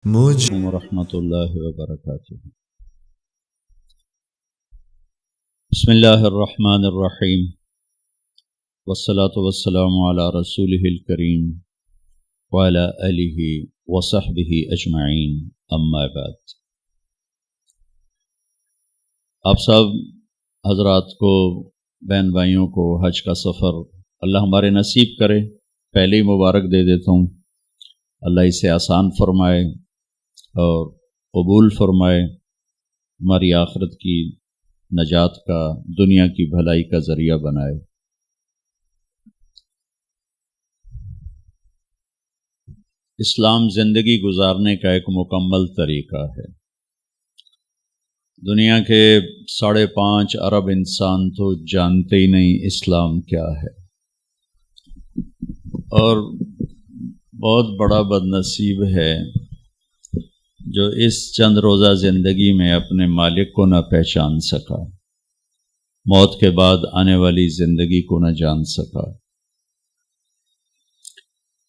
ورحمۃ اللہ وبرکاتہ۔ بسم اللہ الرحمن الرحیم، والصلاة والسلام علی رسولہ الکریم وعلی آلہ وصحبہ اجمعین، اما بعد۔ آپ سب حضرات کو، بہن بھائیوں کو حج کا سفر اللہ ہمارے نصیب کرے۔ پہلے ہی مبارک دے دیتا ہوں، اللہ اسے آسان فرمائے اور قبول فرمائے، ہماری آخرت کی نجات کا، دنیا کی بھلائی کا ذریعہ بنائے۔ اسلام زندگی گزارنے کا ایک مکمل طریقہ ہے۔ دنیا کے 5.5 ارب انسان تو جانتے ہی نہیں اسلام کیا ہے، اور بہت بڑا بد نصیب ہے جو اس چند روزہ زندگی میں اپنے مالک کو نہ پہچان سکا، موت کے بعد آنے والی زندگی کو نہ جان سکا۔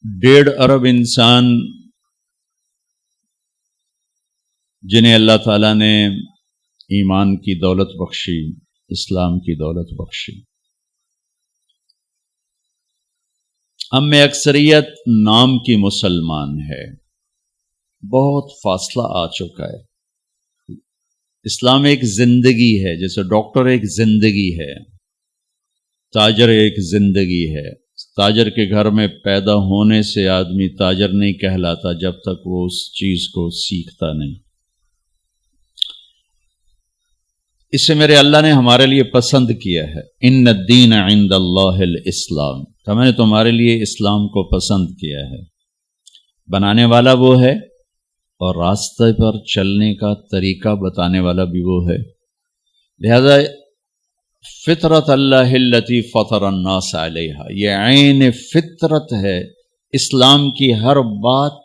1.5 ارب انسان جنہیں اللہ تعالیٰ نے ایمان کی دولت بخشی، اسلام کی دولت بخشی۔ ہم میں اکثریت نام کی مسلمان ہے، بہت فاصلہ آ چکا ہے۔ اسلام ایک زندگی ہے، جیسے ڈاکٹر ایک زندگی ہے، تاجر ایک زندگی ہے۔ تاجر کے گھر میں پیدا ہونے سے آدمی تاجر نہیں کہلاتا جب تک وہ اس چیز کو سیکھتا نہیں۔ اسے میرے اللہ نے ہمارے لیے پسند کیا ہے، ان الدین عند اللہ الاسلام، تو میں نے تمہارے لیے اسلام کو پسند کیا ہے۔ بنانے والا وہ ہے اور راستے پر چلنے کا طریقہ بتانے والا بھی وہ ہے۔ لہذا فطرت اللہ التی فطر الناس علیہا، یہ عین فطرت ہے۔ اسلام کی ہر بات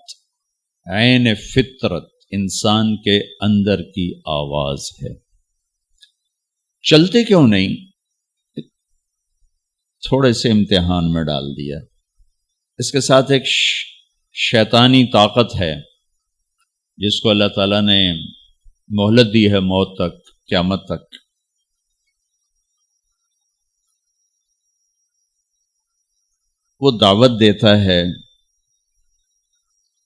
عین فطرت، انسان کے اندر کی آواز ہے۔ چلتے کیوں نہیں؟ تھوڑے سے امتحان میں ڈال دیا۔ اس کے ساتھ ایک شیطانی طاقت ہے جس کو اللہ تعالیٰ نے مہلت دی ہے موت تک، قیامت تک۔ وہ دعوت دیتا ہے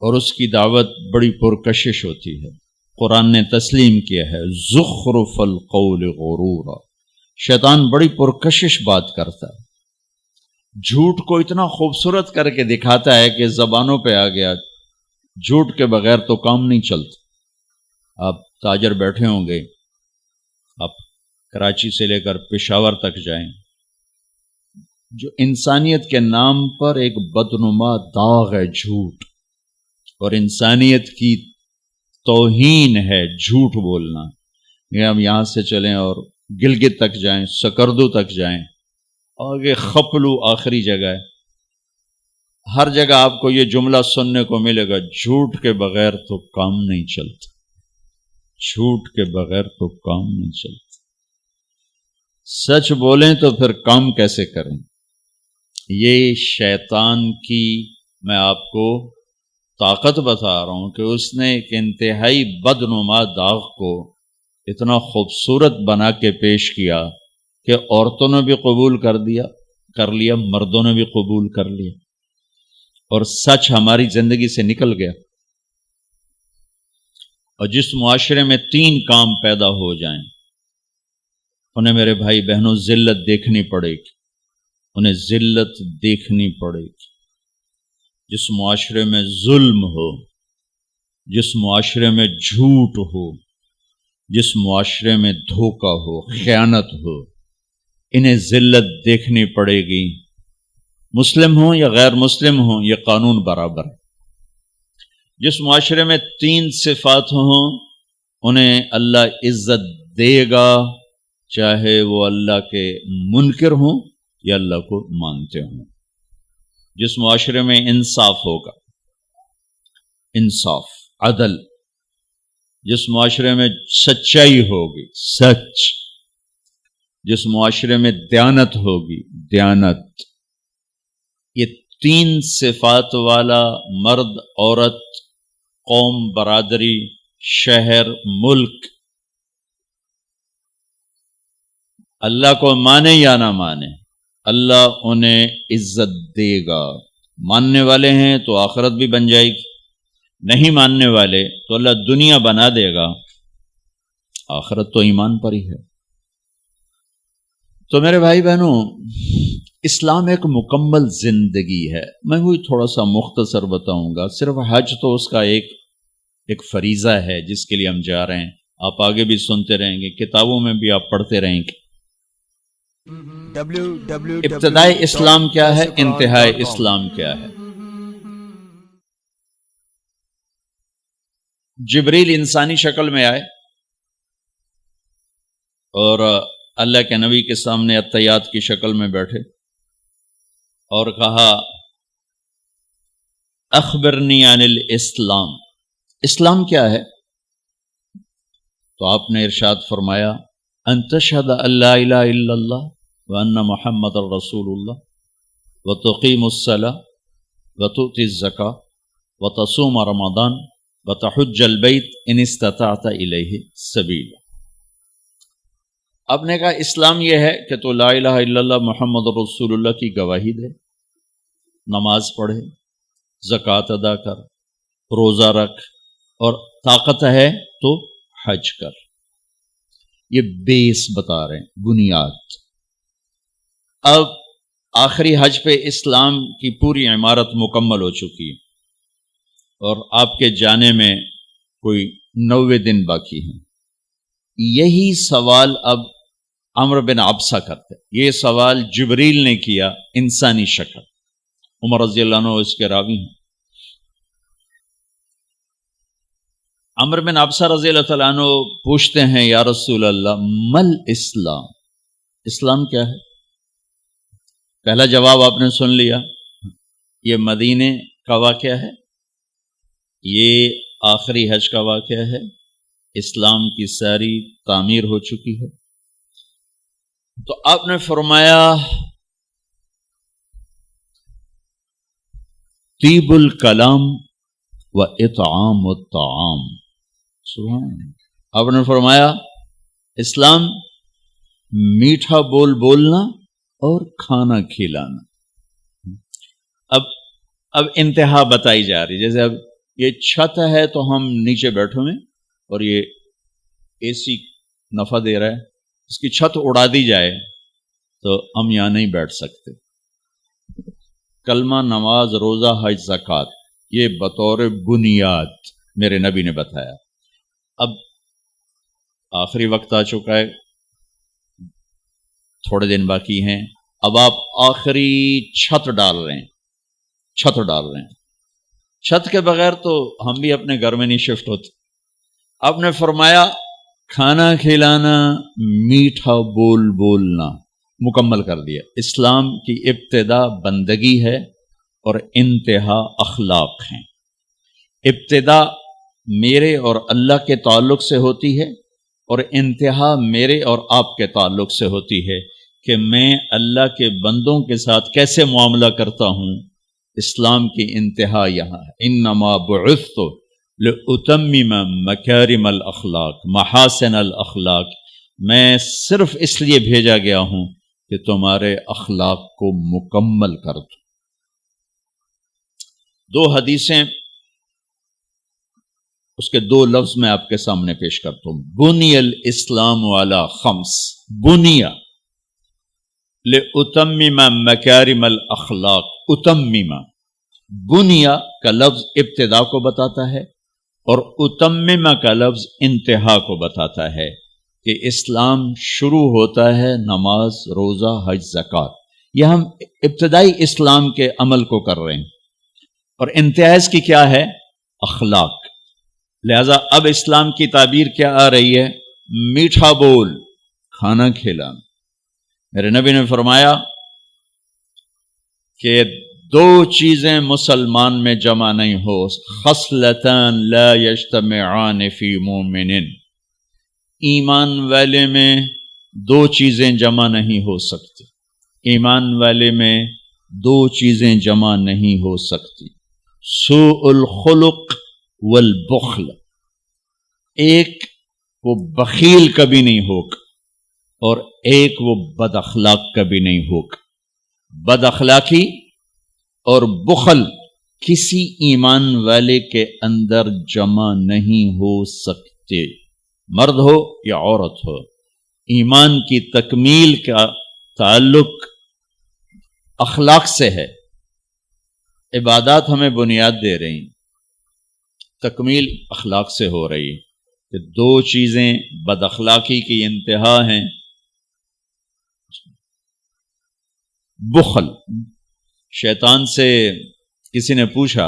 اور اس کی دعوت بڑی پرکشش ہوتی ہے۔ قرآن نے تسلیم کیا ہے، زخرف القول غرورا، شیطان بڑی پرکشش بات کرتا ہے، جھوٹ کو اتنا خوبصورت کر کے دکھاتا ہے کہ زبانوں پہ آ گیا۔ جھوٹ کے بغیر تو کام نہیں چلتا۔ آپ تاجر بیٹھے ہوں گے، آپ کراچی سے لے کر پشاور تک جائیں، جو انسانیت کے نام پر ایک بدنما داغ ہے جھوٹ، اور انسانیت کی توہین ہے جھوٹ بولنا۔ یہ ہم یہاں سے چلیں اور گلگت تک جائیں، سکردو تک جائیں، آگے خپلو آخری جگہ ہے، ہر جگہ آپ کو یہ جملہ سننے کو ملے گا، جھوٹ کے بغیر تو کام نہیں چلتا، جھوٹ کے بغیر تو کام نہیں چلتا۔ سچ بولیں تو پھر کام کیسے کریں؟ یہ شیطان کی میں آپ کو طاقت بتا رہا ہوں کہ اس نے ایک انتہائی بدنما داغ کو اتنا خوبصورت بنا کے پیش کیا کہ عورتوں نے بھی قبول کر لیا، مردوں نے بھی قبول کر لیا، اور سچ ہماری زندگی سے نکل گیا۔ اور جس معاشرے میں 3 کام پیدا ہو جائیں، انہیں میرے بھائی بہنوں ذلت دیکھنی پڑے گی، انہیں ذلت دیکھنی پڑے گی۔ جس معاشرے میں ظلم ہو، جس معاشرے میں جھوٹ ہو، جس معاشرے میں دھوکہ ہو، خیانت ہو، انہیں ذلت دیکھنی پڑے گی۔ مسلم ہوں یا غیر مسلم ہوں، یہ قانون برابر ہے۔ جس معاشرے میں 3 صفات ہوں، انہیں اللہ عزت دے گا، چاہے وہ اللہ کے منکر ہوں یا اللہ کو مانتے ہوں۔ جس معاشرے میں انصاف ہوگا، انصاف، عدل، جس معاشرے میں سچائی ہوگی، سچ، جس معاشرے میں دیانت ہوگی، دیانت، یہ 3 صفات والا مرد عورت قوم، برادری، شہر، ملک اللہ کو مانے یا نہ مانے، اللہ انہیں عزت دے گا۔ ماننے والے ہیں تو آخرت بھی بن جائے گی، نہیں ماننے والے تو اللہ دنیا بنا دے گا، آخرت تو ایمان پر ہی ہے۔ تو میرے بھائی بہنوں، اسلام ایک مکمل زندگی ہے۔ میں وہی تھوڑا سا مختصر بتاؤں گا۔ صرف حج تو اس کا ایک فریضہ ہے جس کے لیے ہم جا رہے ہیں۔ آپ آگے بھی سنتے رہیں گے، کتابوں میں بھی آپ پڑھتے رہیں گے۔ ابتدائی اسلام کیا ہے، انتہائی اسلام کیا ہے۔ جبریل انسانی شکل میں آئے اور اللہ کے نبی کے سامنے اتحیات کی شکل میں بیٹھے اور کہا اخبرنی عن الاسلام، اسلام کیا ہے؟ تو آپ نے ارشاد فرمایا ان تشہد ان لا الہ الا اللہ وان محمد رسول اللہ وتقیم الصلاۃ وتؤتی الزکاۃ وتصوم رمضان وتحج البیت ان استطعت الیہ سبیلا۔ آپ نے کہا اسلام یہ ہے کہ تو لا الہ الا اللہ محمد رسول اللہ کی گواہی دے، نماز پڑھے، زکوٰۃ ادا کر، روزہ رکھ، اور طاقت ہے تو حج کر۔ یہ بیس بتا رہے ہیں، بنیاد۔ اب آخری حج پہ اسلام کی پوری عمارت مکمل ہو چکی ہے اور آپ کے جانے میں کوئی 90 دن باقی ہیں۔ یہی سوال اب عمرو بن عبسہ کرتے، یہ سوال جبریل نے کیا انسانی شکل۔ عمر رضی اللہ عنہ اس کے راوی ہیں۔ عمرو بن عبسہ رضی اللہ تعالیٰ عنہ پوچھتے ہیں یا رسول اللہ مل اسلام، اسلام کیا ہے؟ پہلا جواب آپ نے سن لیا، یہ مدینے کا واقعہ ہے، یہ آخری حج کا واقعہ ہے، اسلام کی ساری تعمیر ہو چکی ہے۔ تو آپ نے فرمایا طیب الکلام و اطعام الطعام، سبحان اللہ۔ آپ نے فرمایا اسلام میٹھا بول بولنا اور کھانا کھلانا۔ اب انتہا بتائی جا رہی، جیسے اب یہ چھت ہے تو ہم نیچے بیٹھے ہوئے اور یہ اے سی نفع دے رہا ہے، اس کی چھت اڑا دی جائے تو ہم یہاں نہیں بیٹھ سکتے۔ کلمہ، نماز، روزہ، حج، زکوٰۃ، یہ بطور بنیاد میرے نبی نے بتایا۔ اب آخری وقت آ چکا ہے، تھوڑے دن باقی ہیں، اب آپ آخری چھت ڈال رہے ہیں، چھت ڈال رہے ہیں۔ چھت کے بغیر تو ہم بھی اپنے گھر میں نہیں شفٹ ہوتے۔ آپ نے فرمایا کھانا کھلانا، میٹھا بول بولنا، مکمل کر دیا۔ اسلام کی ابتدا بندگی ہے اور انتہا اخلاق ہیں۔ ابتدا میرے اور اللہ کے تعلق سے ہوتی ہے اور انتہا میرے اور آپ کے تعلق سے ہوتی ہے کہ میں اللہ کے بندوں کے ساتھ کیسے معاملہ کرتا ہوں۔ اسلام کی انتہا یہاں ہے، انما بعثت لأتمم مکارم الاخلاق، محاسن الاخلاق، میں صرف اس لیے بھیجا گیا ہوں کہ تمہارے اخلاق کو مکمل کر دوں۔ دو حدیثیں، اس کے دو لفظ میں آپ کے سامنے پیش کرتا ہوں۔ بنی الاسلام علی خمس، بنیا لأتمم مکارم الاخلاق، اتمم، بنیا کا لفظ ابتدا کو بتاتا ہے اور اتمم کا لفظ انتہا کو بتاتا ہے کہ اسلام شروع ہوتا ہے نماز، روزہ، حج، زکوٰۃ، یہ ہم ابتدائی اسلام کے عمل کو کر رہے ہیں، اور انتہا اس کی کیا ہے؟ اخلاق۔ لہذا اب اسلام کی تعبیر کیا آ رہی ہے؟ میٹھا بول، کھانا کھلانا۔ میرے نبی نے فرمایا کہ دو چیزیں مسلمان میں جمع نہیں ہو، خصلتان لا یجتمعان فی مومن، ایمان والے میں دو چیزیں جمع نہیں ہو سکتی، ایمان والے میں دو چیزیں جمع نہیں ہو سکتی، سوء الخلق والبخل، ایک وہ بخیل کبھی نہیں ہوگا اور ایک وہ بد اخلاق کبھی نہیں ہوگا۔ بد اخلاقی اور بخل کسی ایمان والے کے اندر جمع نہیں ہو سکتے، مرد ہو یا عورت ہو۔ ایمان کی تکمیل کا تعلق اخلاق سے ہے۔ عبادات ہمیں بنیاد دے رہی ہیں، تکمیل اخلاق سے ہو رہی ہے کہ دو چیزیں بد اخلاقی کی انتہا ہیں۔ بخل، شیطان سے کسی نے پوچھا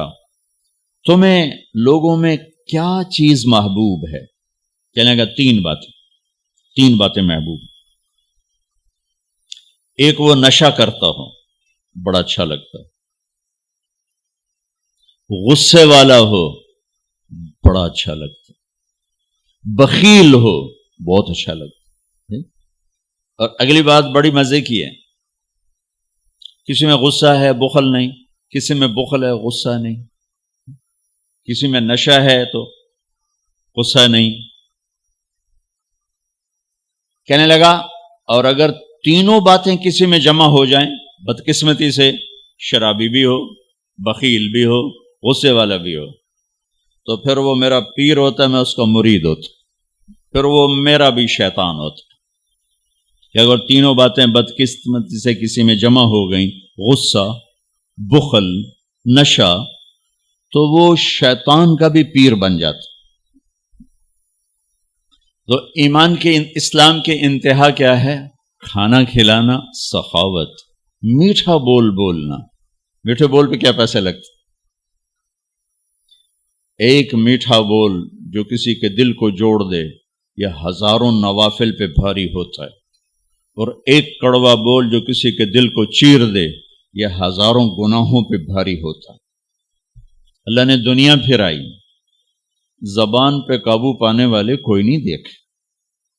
تمہیں لوگوں میں کیا چیز محبوب ہے؟ کہنے لگا تین باتیں محبوب۔ ایک وہ نشہ کرتا ہو، بڑا اچھا لگتا، غصے والا ہو، بڑا اچھا لگتا، بخیل ہو، بہت اچھا لگتا۔ اور اگلی بات بڑی مزے کی ہے، کسی میں غصہ ہے بخل نہیں، کسی میں بخل ہے غصہ نہیں، کسی میں نشہ ہے تو غصہ نہیں۔ کہنے لگا اور اگر تینوں باتیں کسی میں جمع ہو جائیں، بدقسمتی سے شرابی بھی ہو، بخیل بھی ہو، غصے والا بھی ہو، تو پھر وہ میرا پیر ہوتا ہے، میں اس کا مرید ہوتا، پھر وہ میرا بھی شیطان ہوتا۔ کہ اگر تینوں باتیں بدقسمتی سے کسی میں جمع ہو گئیں، غصہ، بخل، نشہ، تو وہ شیطان کا بھی پیر بن جاتا۔ تو ایمان کے اسلام کے انتہا کیا ہے؟ کھانا کھلانا، سخاوت، میٹھا بول بولنا۔ میٹھے بول پہ کیا پیسے لگتے؟ ایک میٹھا بول جو کسی کے دل کو جوڑ دے یہ ہزاروں نوافل پہ بھاری ہوتا ہے، اور ایک کڑوا بول جو کسی کے دل کو چیر دے یہ ہزاروں گناہوں پہ بھاری ہوتا ہے۔ اللہ نے دنیا پھرائی، زبان پہ قابو پانے والے کوئی نہیں دیکھے۔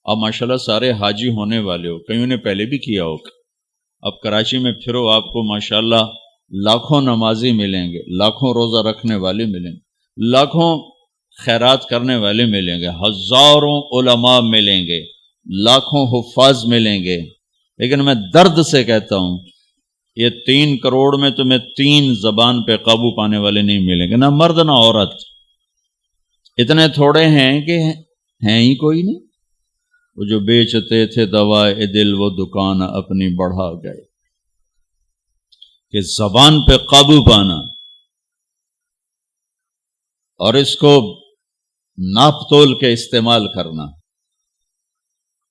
اب ماشاءاللہ سارے حاجی ہونے والے ہو، کئیوں نے پہلے بھی کیا ہوگا۔ اب کراچی میں پھرو، آپ کو ماشاءاللہ لاکھوں نمازی ملیں گے، لاکھوں روزہ رکھنے والے ملیں گے، لاکھوں خیرات کرنے والے ملیں گے، ہزاروں علماء ملیں گے، لاکھوں حفاظ ملیں گے، لیکن میں درد سے کہتا ہوں یہ 3 کروڑ میں تمہیں 3 زبان پہ قابو پانے والے نہیں ملیں گے، نہ مرد نہ عورت۔ اتنے تھوڑے ہیں کہ ہیں ہی کوئی نہیں۔ وہ جو بیچتے تھے دوائے دل وہ دکان اپنی بڑھا گئے۔ کہ زبان پہ قابو پانا اور اس کو ناپ تول کے استعمال کرنا۔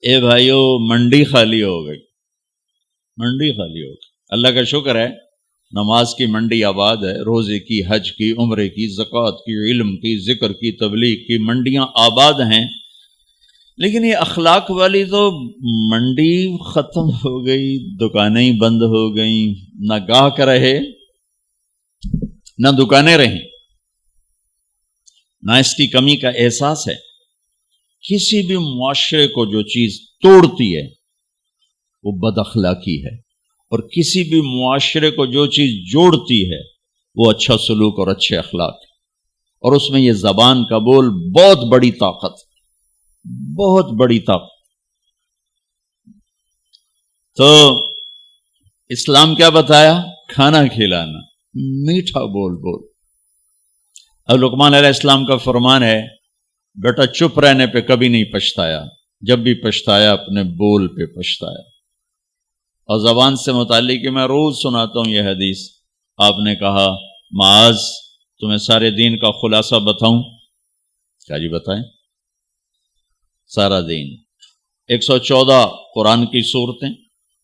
اے بھائیو، منڈی خالی ہو گئی، منڈی خالی ہو گئی۔ اللہ کا شکر ہے نماز کی منڈی آباد ہے، روزے کی، حج کی، عمرے کی، زکوٰۃ کی، علم کی، ذکر کی، تبلیغ کی منڈیاں آباد ہیں، لیکن یہ اخلاق والی تو منڈی ختم ہو گئی، دکانیں بند ہو گئیں، نہ گاہک رہے نہ دکانیں رہیں، نہ اس کی کمی کا احساس ہے۔ کسی بھی معاشرے کو جو چیز توڑتی ہے وہ بد اخلاقی ہے، اور کسی بھی معاشرے کو جو چیز جوڑتی ہے وہ اچھا سلوک اور اچھے اخلاق ہے، اور اس میں یہ زبان کا بول بہت بڑی طاقت، بہت بڑی طاقت۔ تو اسلام کیا بتایا؟ کھانا کھلانا، میٹھا بول بول۔ اب لقمان علیہ السلام کا فرمان ہے بیٹا چپ رہنے پہ کبھی نہیں پچھتایا، جب بھی پچھتایا اپنے بول پہ پچھتایا۔ اور زبان سے متعلق میں روز سناتا ہوں یہ حدیث۔ آپ نے کہا معاذ تمہیں سارے دین کا خلاصہ بتاؤں؟ کیا جی بتائیں؟ سارا دین 114 قرآن کی صورتیں،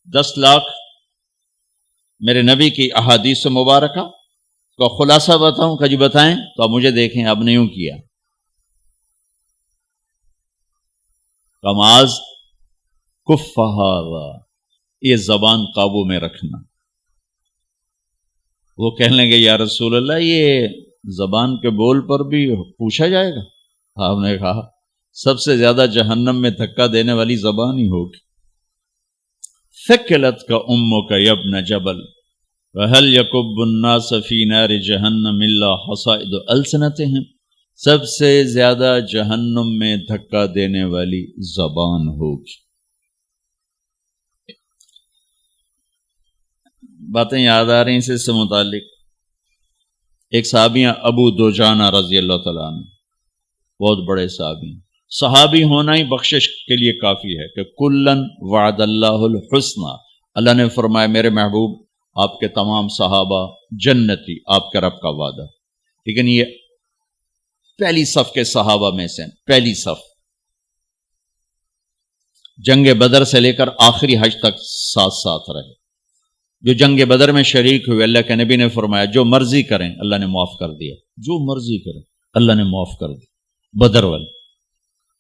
10 لاکھ میرے نبی کی احادیث مبارکہ کا خلاصہ بتاؤں؟ کہ جی بتائیں؟ تو آپ مجھے دیکھیں، آپ نے یوں کیا، معاذ کف ھذا، یہ زبان قابو میں رکھنا۔ وہ کہنے لگے یا رسول اللہ یہ زبان کے بول پر بھی پوچھا جائے گا؟ آپ نے کہا سب سے زیادہ جہنم میں دھکا دینے والی زبان ہی ہوگی۔ ثقلت کا امک یا ابن جبل وهل يكب الناس في نار جہنم الا حصائد السنتهم، سب سے زیادہ جہنم میں دھکا دینے والی زبان ہوگی. باتیں یاد آ رہی ہیں اس سے متعلق. ایک صحابی ابو دوجانہ رضی اللہ تعالیٰ عنہ، بہت بڑے صحابی. صحابی ہونا ہی بخشش کے لیے کافی ہے کہ کلن وعد اللہ الحسنہ، اللہ نے فرمایا میرے محبوب آپ کے تمام صحابہ جنتی، آپ کے رب کا وعدہ. لیکن یہ پہلی صف کے صحابہ میں سے پہلی صف، جنگ بدر سے لے کر آخری حج تک ساتھ ساتھ رہے. جو جنگ بدر میں شریک ہوئے، اللہ کے نبی نے فرمایا جو مرضی کریں اللہ نے معاف کر دیا، جو مرضی کریں اللہ نے معاف کر دیا. بدر والے.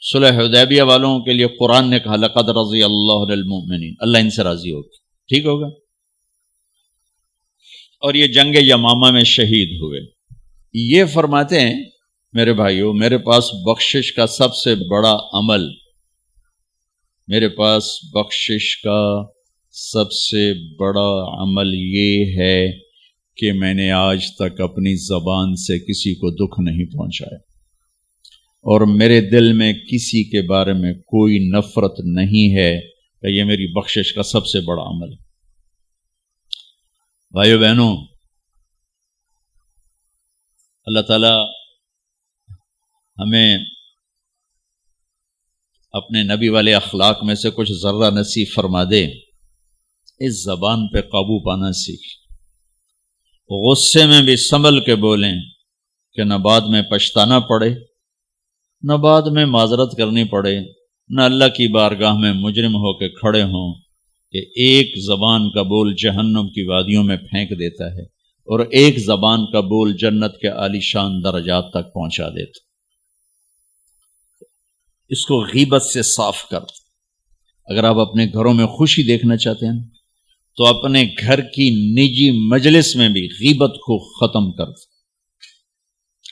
صلح حدیبیہ والوں کے لیے قرآن نے کہا لقد رضی اللہ عن المؤمنین، اللہ ان سے راضی ہوگا. ٹھیک ہوگا. اور یہ جنگ یمامہ میں شہید ہوئے. یہ فرماتے ہیں میرے بھائیوں، میرے پاس بخشش کا سب سے بڑا عمل، میرے پاس بخشش کا سب سے بڑا عمل یہ ہے کہ میں نے آج تک اپنی زبان سے کسی کو دکھ نہیں پہنچایا، اور میرے دل میں کسی کے بارے میں کوئی نفرت نہیں ہے. کہ یہ میری بخشش کا سب سے بڑا عمل ہے. بھائیو بہنوں، اللہ تعالی ہمیں اپنے نبی والے اخلاق میں سے کچھ ذرہ نصیب فرما دے. اس زبان پہ قابو پانا سیکھ، غصے میں بھی سنبھل کے بولیں کہ نہ بعد میں پچھتانا پڑے، نہ بعد میں معذرت کرنی پڑے، نہ اللہ کی بارگاہ میں مجرم ہو کے کھڑے ہوں کہ ایک زبان کا بول جہنم کی وادیوں میں پھینک دیتا ہے اور ایک زبان کا بول جنت کے عالی شان درجات تک پہنچا دیتا. اس کو غیبت سے صاف کر. اگر آپ اپنے گھروں میں خوشی دیکھنا چاہتے ہیں تو اپنے گھر کی نجی مجلس میں بھی غیبت کو ختم کر.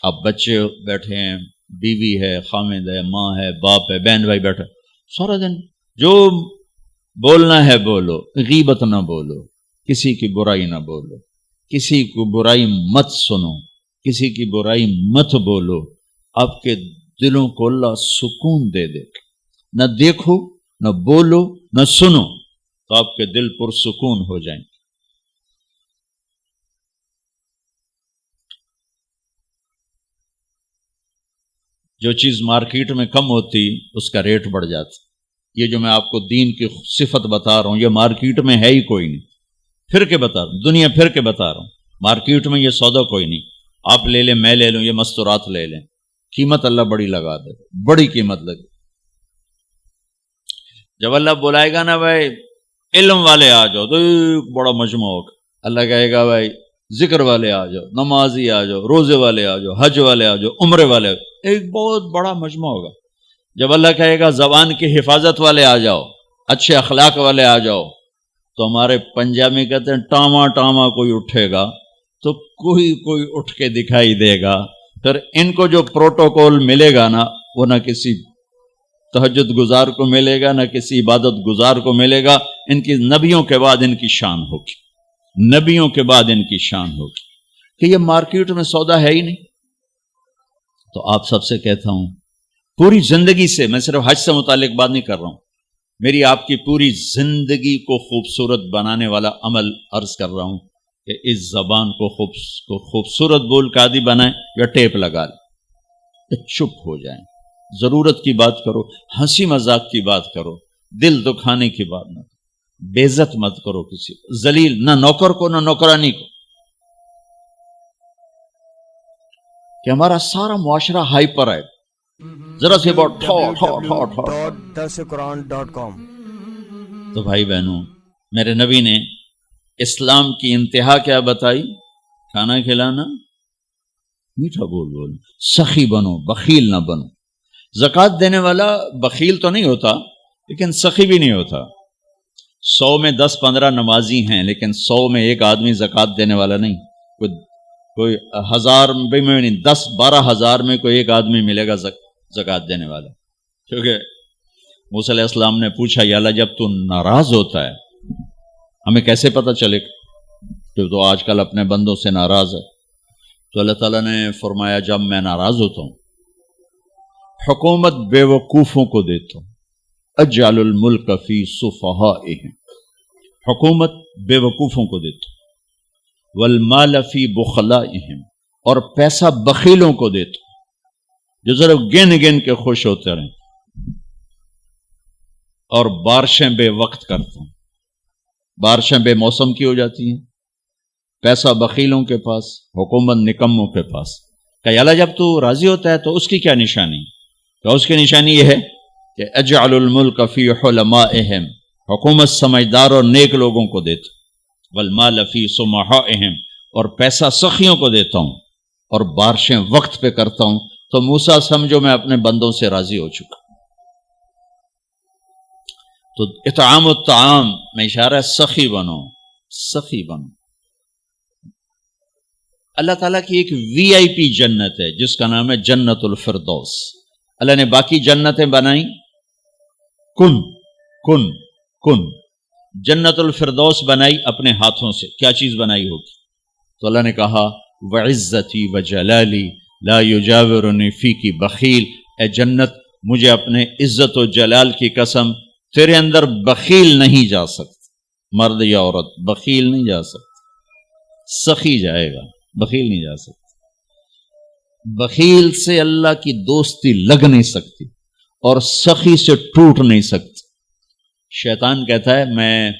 اب بچے بیٹھے ہیں، بیوی ہے، خامد ہے، ماں ہے، باپ ہے، بہن بھائی بیٹھے، سارا دن جو بولنا ہے بولو، غیبت نہ بولو، کسی کی برائی نہ بولو، کسی کو برائی مت سنو، کسی کی برائی مت بولو. آپ کے دلوں کو اللہ سکون دے دے. نہ دیکھو، نہ بولو، نہ سنو، تو آپ کے دل پرسکون ہو جائیں. جو چیز مارکیٹ میں کم ہوتی اس کا ریٹ بڑھ جاتا. یہ جو میں آپ کو دین کی صفت بتا رہا ہوں یہ مارکیٹ میں ہے ہی کوئی نہیں. پھر کے بتا رہا ہوں، دنیا پھر کے بتا رہا ہوں، مارکیٹ میں یہ سودا کوئی نہیں. آپ لے لیں، میں لے لوں، یہ مستورات لے لیں، قیمت اللہ بڑی لگا دے، بڑی قیمت لگے. جب اللہ بلائے گا نا بھائی علم والے آ جاؤ تو ایک بڑا مجمع ہوگا. اللہ کہے گا بھائی ذکر والے آ جاؤ، نمازی آ جاؤ، روزے والے آ جاؤ، حج والے آ جاؤ، عمرے والے آ جاؤ، ایک بہت بڑا مجمع ہوگا. جب اللہ کہے گا زبان کی حفاظت والے آ جاؤ، اچھے اخلاق والے آ جاؤ، تو ہمارے پنجابی کہتے ہیں ٹاما ٹاما کوئی اٹھے گا تو کوئی اٹھ کے دکھائی دے گا. پھر ان کو جو پروٹوکول ملے گا نا وہ نہ کسی تہجد گزار کو ملے گا، نہ کسی عبادت گزار کو ملے گا. ان کی نبیوں کے بعد ان کی شان ہوگی، نبیوں کے بعد ان کی شان ہوگی کہ یہ مارکیٹ میں سودا ہے ہی نہیں. تو آپ سب سے کہتا ہوں پوری زندگی سے، میں صرف حج سے متعلق بات نہیں کر رہا ہوں، میری آپ کی پوری زندگی کو خوبصورت بنانے والا عمل عرض کر رہا ہوں کہ اس زبان کو خوبصورت بول کا عادی بنائیں یا ٹیپ لگا لیں، چپ ہو جائیں، ضرورت کی بات کرو، ہنسی مذاق کی بات کرو، دل دکھانے کی بات نہ کرو، بے عزت مت کرو کسی کو، ذلیل نہ نوکر کو نہ نوکرانی کو. کہ ہمارا سارا معاشرہ ہائپر ہے، ذرا سی بات www.darsulquran.com. تو بھائی بہنوں، میرے نبی نے اسلام کی انتہا کیا بتائی؟ کھانا کھلانا، میٹھا بول بول، سخی بنو، بخیل نہ بنو. زکوٰۃ دینے والا بخیل تو نہیں ہوتا لیکن سخی بھی نہیں ہوتا. 100 میں 10-15 نمازی ہیں لیکن 100 میں ایک آدمی زکوٰۃ دینے والا نہیں. کوئی 1000 میں نہیں، 10-12 ہزار میں کوئی ایک آدمی ملے گا زکوٰۃ دینے والا. کیونکہ موسیٰ علیہ السلام نے پوچھا یا اللہ جب تو ناراض ہوتا ہے ہمیں کیسے پتہ چلے کہ تو آج کل اپنے بندوں سے ناراض ہے؟ تو اللہ تعالیٰ نے فرمایا جب میں ناراض ہوتا ہوں حکومت بے وقوفوں کو دیتا ہوں. اجعل الملک فی صفہائہم، حکومت بے وقوفوں کو دیتا ہوں. والمال فی بخلائہم، اور پیسہ بخیلوں کو دیتا ہوں جو صرف گن گن کے خوش ہوتے رہیں. اور بارشیں بے وقت کرتا ہوں، بارشیں بے موسم کی ہو جاتی ہیں. پیسہ بخیلوں کے پاس، حکومت نکموں کے پاس. کہ اللہ جب تو راضی ہوتا ہے تو اس کی کیا نشانی؟ کہ اس کی نشانی یہ ہے کہ اجعل الملک فی حلمائہم، حکومت سمجھدار اور نیک لوگوں کو دیتا ہوں. والمال فی سمحائہم، اور پیسہ سخیوں کو دیتا ہوں. اور بارشیں وقت پہ کرتا ہوں. تو موسیٰ سمجھو میں اپنے بندوں سے راضی ہو چکا. تو اطعام الطعام میں اشارہ سخی بنو، سخی بنو. اللہ تعالیٰ کی ایک وی آئی پی جنت ہے جس کا نام ہے جنت الفردوس. اللہ نے باقی جنتیں بنائیں کن کن کن، جنت الفردوس بنائی اپنے ہاتھوں سے. کیا چیز بنائی ہوگی؟ تو اللہ نے کہا وعزتی وجلالی لا یجاورنی فیکی بخیل. اے جنت، مجھے اپنے عزت و جلال کی قسم، تیرے اندر بخیل نہیں جا سکتا. مرد یا عورت بخیل نہیں جا سکتا، سخی جائے گا، بخیل نہیں جا سکتا. بخیل سے اللہ کی دوستی لگ نہیں سکتی اور سخی سے ٹوٹ نہیں سکتی. شیطان کہتا ہے میں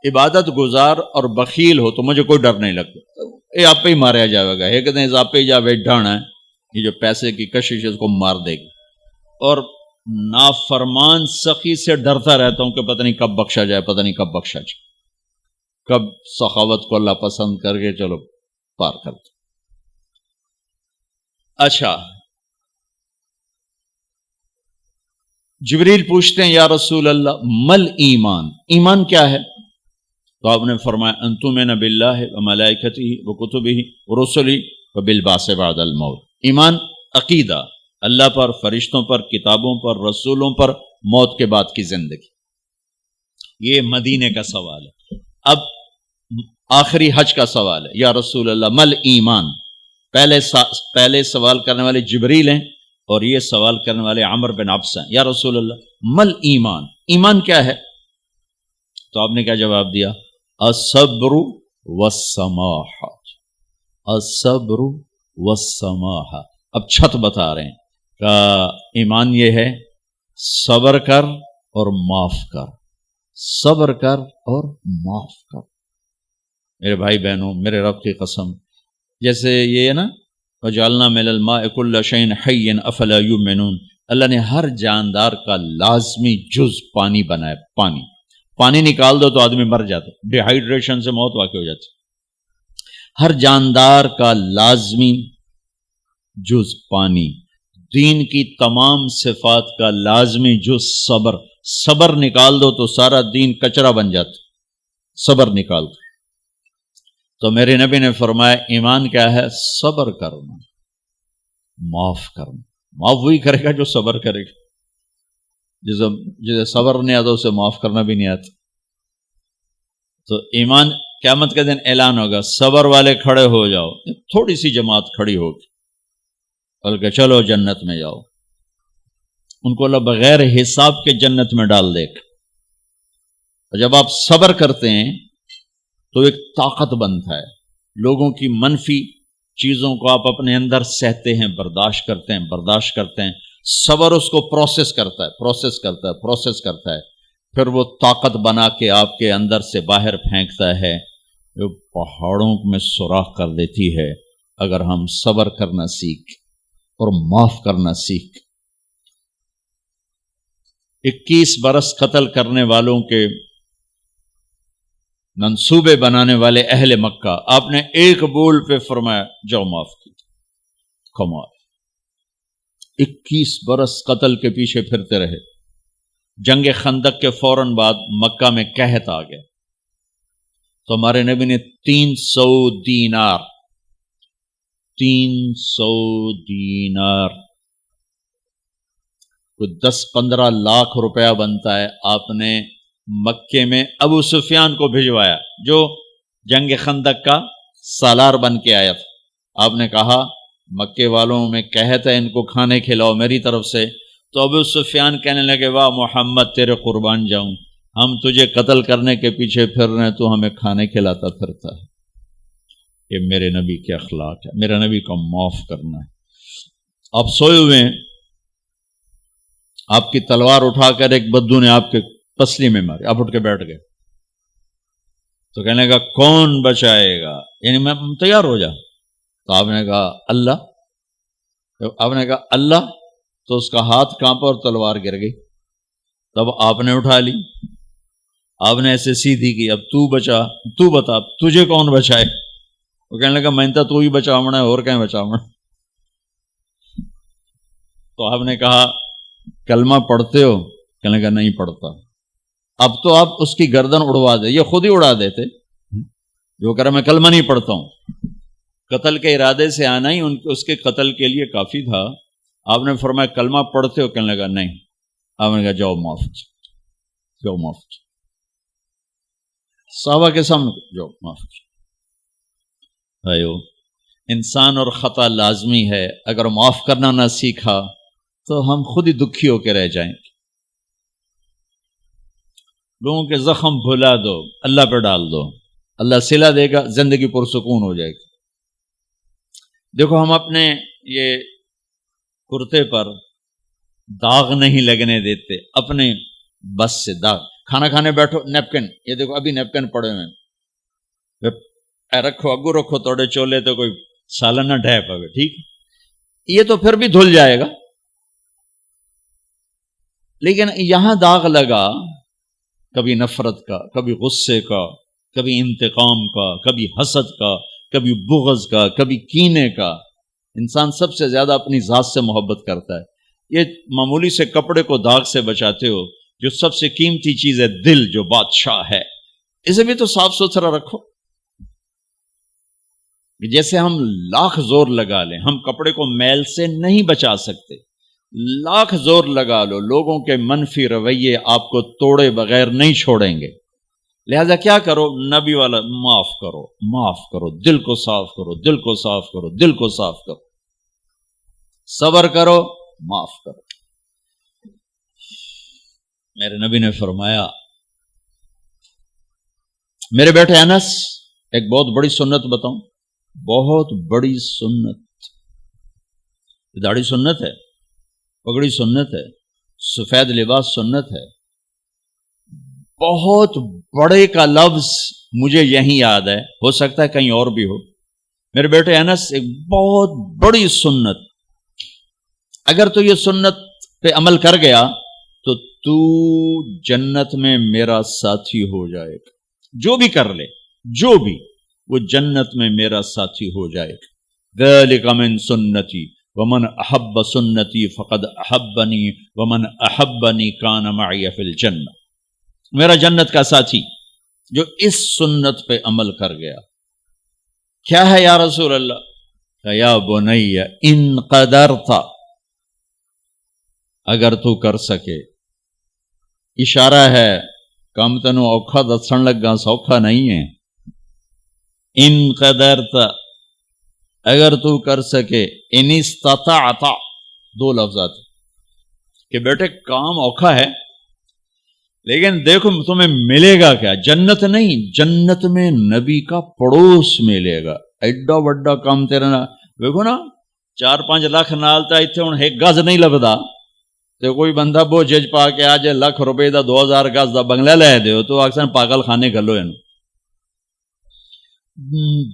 عبادت گزار اور بخیل ہو تو مجھے کوئی ڈر نہیں لگتا. یہ آپ پہ ہی ماریا جائے گا، ایک دن آپ پہ جا بیٹھانا ہے، یہ جو پیسے کی کشش ہے اس کو مار دے گی. اور نافرمان سخی سے ڈرتا رہتا ہوں کہ پتہ نہیں کب بخشا جائے، پتہ نہیں کب بخشا جائے، کب سخاوت کو اللہ پسند کر کے چلو پار کرتے. اچھا، جبریل پوچھتے ہیں یا رسول اللہ مل ایمان، ایمان کیا ہے؟ تو آپ نے فرمایا ان تؤمن باللہ وملائکتہ وکتبہ ورسلہ وبالبعث بعد الموت. ایمان عقیدہ، اللہ پر، فرشتوں پر، کتابوں پر، رسولوں پر، موت کے بعد کی زندگی. یہ مدینے کا سوال ہے. اب آخری حج کا سوال ہے یا رسول اللہ مل ایمان. پہلے سوال کرنے والے جبریل ہیں اور یہ سوال کرنے والے عمر بن عبس ہیں. یا رسول اللہ مل ایمان، ایمان کیا ہے؟ تو آپ نے کیا جواب دیا؟ الصبر والسماحہ، الصبر والسماحہ. اب چھت بتا رہے ہیں کہ ایمان یہ ہے صبر کر اور معاف کر، صبر کر اور معاف کر. میرے بھائی بہنوں، میرے رب کی قسم، جیسے یہ ہے نا وجعلنا من الماء كل شيء حي افلا يؤمنون، اللہ نے ہر جاندار کا لازمی جز پانی بنایا. پانی نکال دو تو آدمی مر جاتا، ڈی ہائیڈریشن سے موت واقع ہو جاتی. ہر جاندار کا لازمی جز پانی. دین کی تمام صفات کا لازمی جز صبر نکال دو تو سارا دین کچرا بن جاتا. صبر نکال دو. تو میرے نبی نے فرمایا ایمان کیا ہے؟ صبر کرنا، معاف کرنا. معاف وہی کرے گا جو صبر کرے گا. جسے صبر نہیں آتا اسے معاف کرنا بھی نہیں آتا. تو ایمان قیامت کے دن اعلان ہوگا صبر والے کھڑے ہو جاؤ. تھوڑی سی جماعت کھڑی ہوگی بلکہ چلو جنت میں جاؤ. ان کو اللہ بغیر حساب کے جنت میں ڈال دے گا. اور جب آپ صبر کرتے ہیں تو ایک طاقت بنتا ہے. لوگوں کی منفی چیزوں کو آپ اپنے اندر سہتے ہیں، برداشت کرتے ہیں. صبر اس کو پروسیس کرتا ہے، پھر وہ طاقت بنا کے آپ کے اندر سے باہر پھینکتا ہے، جو پہاڑوں میں سوراخ کر دیتی ہے اگر ہم صبر کرنا سیکھ اور معاف کرنا سیکھ. 21 برس قتل کرنے والوں کے منصوبے بنانے والے اہل مکہ، آپ نے ایک بول پہ فرمایا جاؤ معاف کی. کمال. 21 برس قتل کے پیچھے پھرتے رہے. جنگ خندق کے فوراً بعد مکہ میں قحط آ گیا تو ہمارے نبی نے 300 دینار کوئی 10-15 لاکھ روپیہ بنتا ہے. آپ نے مکے میں ابو سفیان کو بھجوایا جو جنگ خندق کا سالار بن کے آیا تھا. آپ نے کہا مکے والوں میں کہتا ہے ان کو کھانے کھلاؤ میری طرف سے، تو ابو سفیان کہنے لگے واہ محمد تیرے قربان جاؤں، ہم تجھے قتل کرنے کے پیچھے پھر رہے ہیں، تو ہمیں کھانے کھلاتا پھرتا ہے۔ یہ میرے نبی کے اخلاق ہے، میرے نبی کو معاف کرنا ہے۔ آپ سوئے ہوئے ہیں، آپ کی تلوار اٹھا کر ایک بدو نے آپ کے پسلی میں ماری، آپ اٹھ کے بیٹھ گئے، تو کہنے لگا کون بچائے گا، یعنی میں تیار ہو جا، تو آپ نے کہا اللہ، آپ نے کہا اللہ، تو اس کا ہاتھ کانپا اور تلوار گر گئی۔ تب آپ نے اٹھا لی، آپ نے ایسے سیدھی کی، اب تو بچا، تو بتا تجھے کون بچائے؟ وہ کہنے لگا میں تو ہی بچاونا ہے، اور کہیں بچاونا۔ تو آپ نے کہا کلمہ پڑھتے ہو؟ کہنے لگا نہیں پڑھتا۔ اب تو آپ اس کی گردن اڑوا دے، یہ خود ہی اڑا دیتے، جو کہہ رہا میں کلمہ نہیں پڑھتا ہوں۔ قتل کے ارادے سے آنا ہی اس کے قتل کے لیے کافی تھا۔ آپ نے فرمایا کلمہ پڑھتے ہو؟ کہنے لگا نہیں۔ آپ نے کہا جاؤ معاف، جاؤ معاف، صحابہ کے سامنے جاؤ معاف۔ بھائیو، انسان اور خطا لازمی ہے، اگر معاف کرنا نہ سیکھا تو ہم خود ہی دکھی ہو کے رہ جائیں گے۔ لوگوں کے زخم بھلا دو، اللہ پہ ڈال دو، اللہ صلہ دے گا، زندگی پرسکون ہو جائے گی۔ دیکھو ہم اپنے یہ کرتے پر داغ نہیں لگنے دیتے، اپنے بس سے داغ، کھانا کھانے بیٹھو نیپکن، یہ دیکھو ابھی نیپکن پڑے ہوئے، اے رکھو اگو رکھو توڑے چولے تو کوئی سالن نہ ڈھے پوے، ٹھیک، یہ تو پھر بھی دھل جائے گا، لیکن یہاں داغ لگا، کبھی نفرت کا، کبھی غصے کا، کبھی انتقام کا، کبھی حسد کا، کبھی بغض کا، کبھی کینے کا۔ انسان سب سے زیادہ اپنی ذات سے محبت کرتا ہے۔ یہ معمولی سے کپڑے کو داغ سے بچاتے ہو، جو سب سے قیمتی چیز ہے دل، جو بادشاہ ہے، اسے بھی تو صاف ستھرا رکھو۔ جیسے ہم لاکھ زور لگا لیں، ہم کپڑے کو میل سے نہیں بچا سکتے، لاکھ زور لگا لو، لوگوں کے منفی رویے آپ کو توڑے بغیر نہیں چھوڑیں گے۔ لہذا کیا کرو؟ نبی والا معاف کرو، معاف کرو، دل کو صاف کرو، دل کو صاف کرو، دل کو صاف کرو، صبر کرو، معاف کرو۔ میرے نبی نے فرمایا، میرے بیٹے انس، ایک بہت بڑی سنت بتاؤں، بہت بڑی سنت، داڑھی سنت ہے، پگڑی سنت ہے، سفید لباس سنت ہے۔ بہت بڑے کا لفظ مجھے یہیں یاد ہے، ہو سکتا ہے کہیں اور بھی ہو۔ میرے بیٹے انس، ایک بہت بڑی سنت، اگر تو یہ سنت پہ عمل کر گیا تو جنت میں میرا ساتھی ہو جائے گا، جو بھی کر لے، جو بھی، وہ جنت میں میرا ساتھی ہو جائے گا۔ ذالک من سنتی ومن احب سنتی فقد احبنی ومن احبنی کان معی فی الجنہ۔ میرا جنت کا ساتھی جو اس سنت پہ عمل کر گیا۔ کیا ہے یا رسول اللہ؟ کہ یا بنی ان قدرت، اگر تو کر سکے، اشارہ ہے کم تنو اوکھا دسن لگا سوکھا نہیں ہے۔ ان قدرت، اگر تو کر سکے، ان استطاعت، دو لفظات کہ بیٹے کام اوکھا ہے، لیکن دیکھو تمہیں ملے گا کیا؟ جنت نہیں، جنت میں نبی کا پڑوس ملے گا۔ ایڈا بڑا کام تیرا نا، دیکھو نا 4-5 لاکھ نالتا ایتھے ہن ایک گز نہیں لبدا، تے کوئی بندہ بوجھ پا کے آج ₹1,00,000 دا 2000 گز دا بنگلہ لے دیو تو اکثر پاگل خانے گلو ہیں۔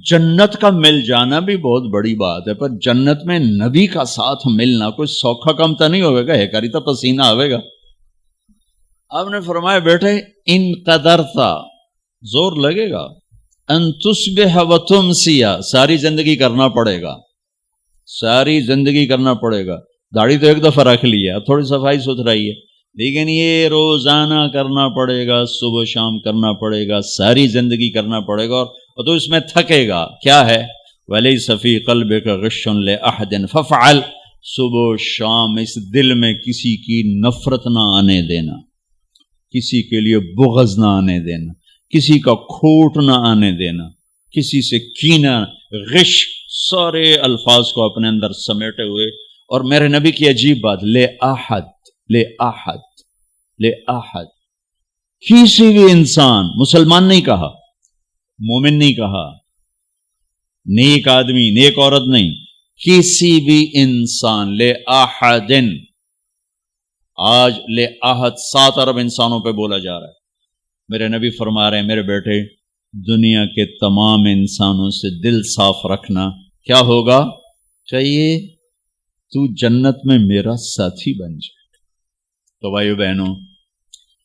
جنت کا مل جانا بھی بہت بڑی بات ہے، پر جنت میں نبی کا ساتھ ملنا کوئی سوکھا کم تو نہیں ہوئے گا، کری تو پسینہ آئے گا۔ آپ نے فرمایا بیٹھے ان قدرتا، زور لگے گا، ان تصبح و تمسیا، ساری زندگی کرنا پڑے گا، ساری زندگی کرنا پڑے گا۔ داڑھی تو ایک دفعہ رکھ لی ہے، اب تھوڑی صفائی ستھرائی ہے، لیکن یہ روزانہ کرنا پڑے گا، صبح شام کرنا پڑے گا، ساری زندگی کرنا پڑے گا، اور تو اس میں تھکے گا۔ کیا ہے؟ وَلَيْسَ فِي قَلْبِكَ غِشٌّ لِأَحَدٍ فَافْعَلْ، صبح شام اس دل میں کسی کی نفرت نہ آنے دینا، کسی کے لیے بغض نہ آنے دینا، کسی کا کھوٹ نہ آنے دینا، کسی سے کینہ، غش، سارے الفاظ کو اپنے اندر سمیٹے ہوئے. اور میرے نبی کی عجیب بات، لے احد، لے احد، لے احد، کسی بھی انسان، مسلمان نہیں کہا، مومن نہیں کہا، نیک آدمی، نیک عورت نہیں، کسی بھی انسان، لے احدن. آج لے احد 7 ارب انسانوں پہ بولا جا رہا ہے. میرے نبی فرما رہے ہیں میرے بیٹے، دنیا کے تمام انسانوں سے دل صاف رکھنا. کیا ہوگا؟ چاہیے تو جنت میں میرا ساتھی بن جائے. تو بھائیو بہنوں،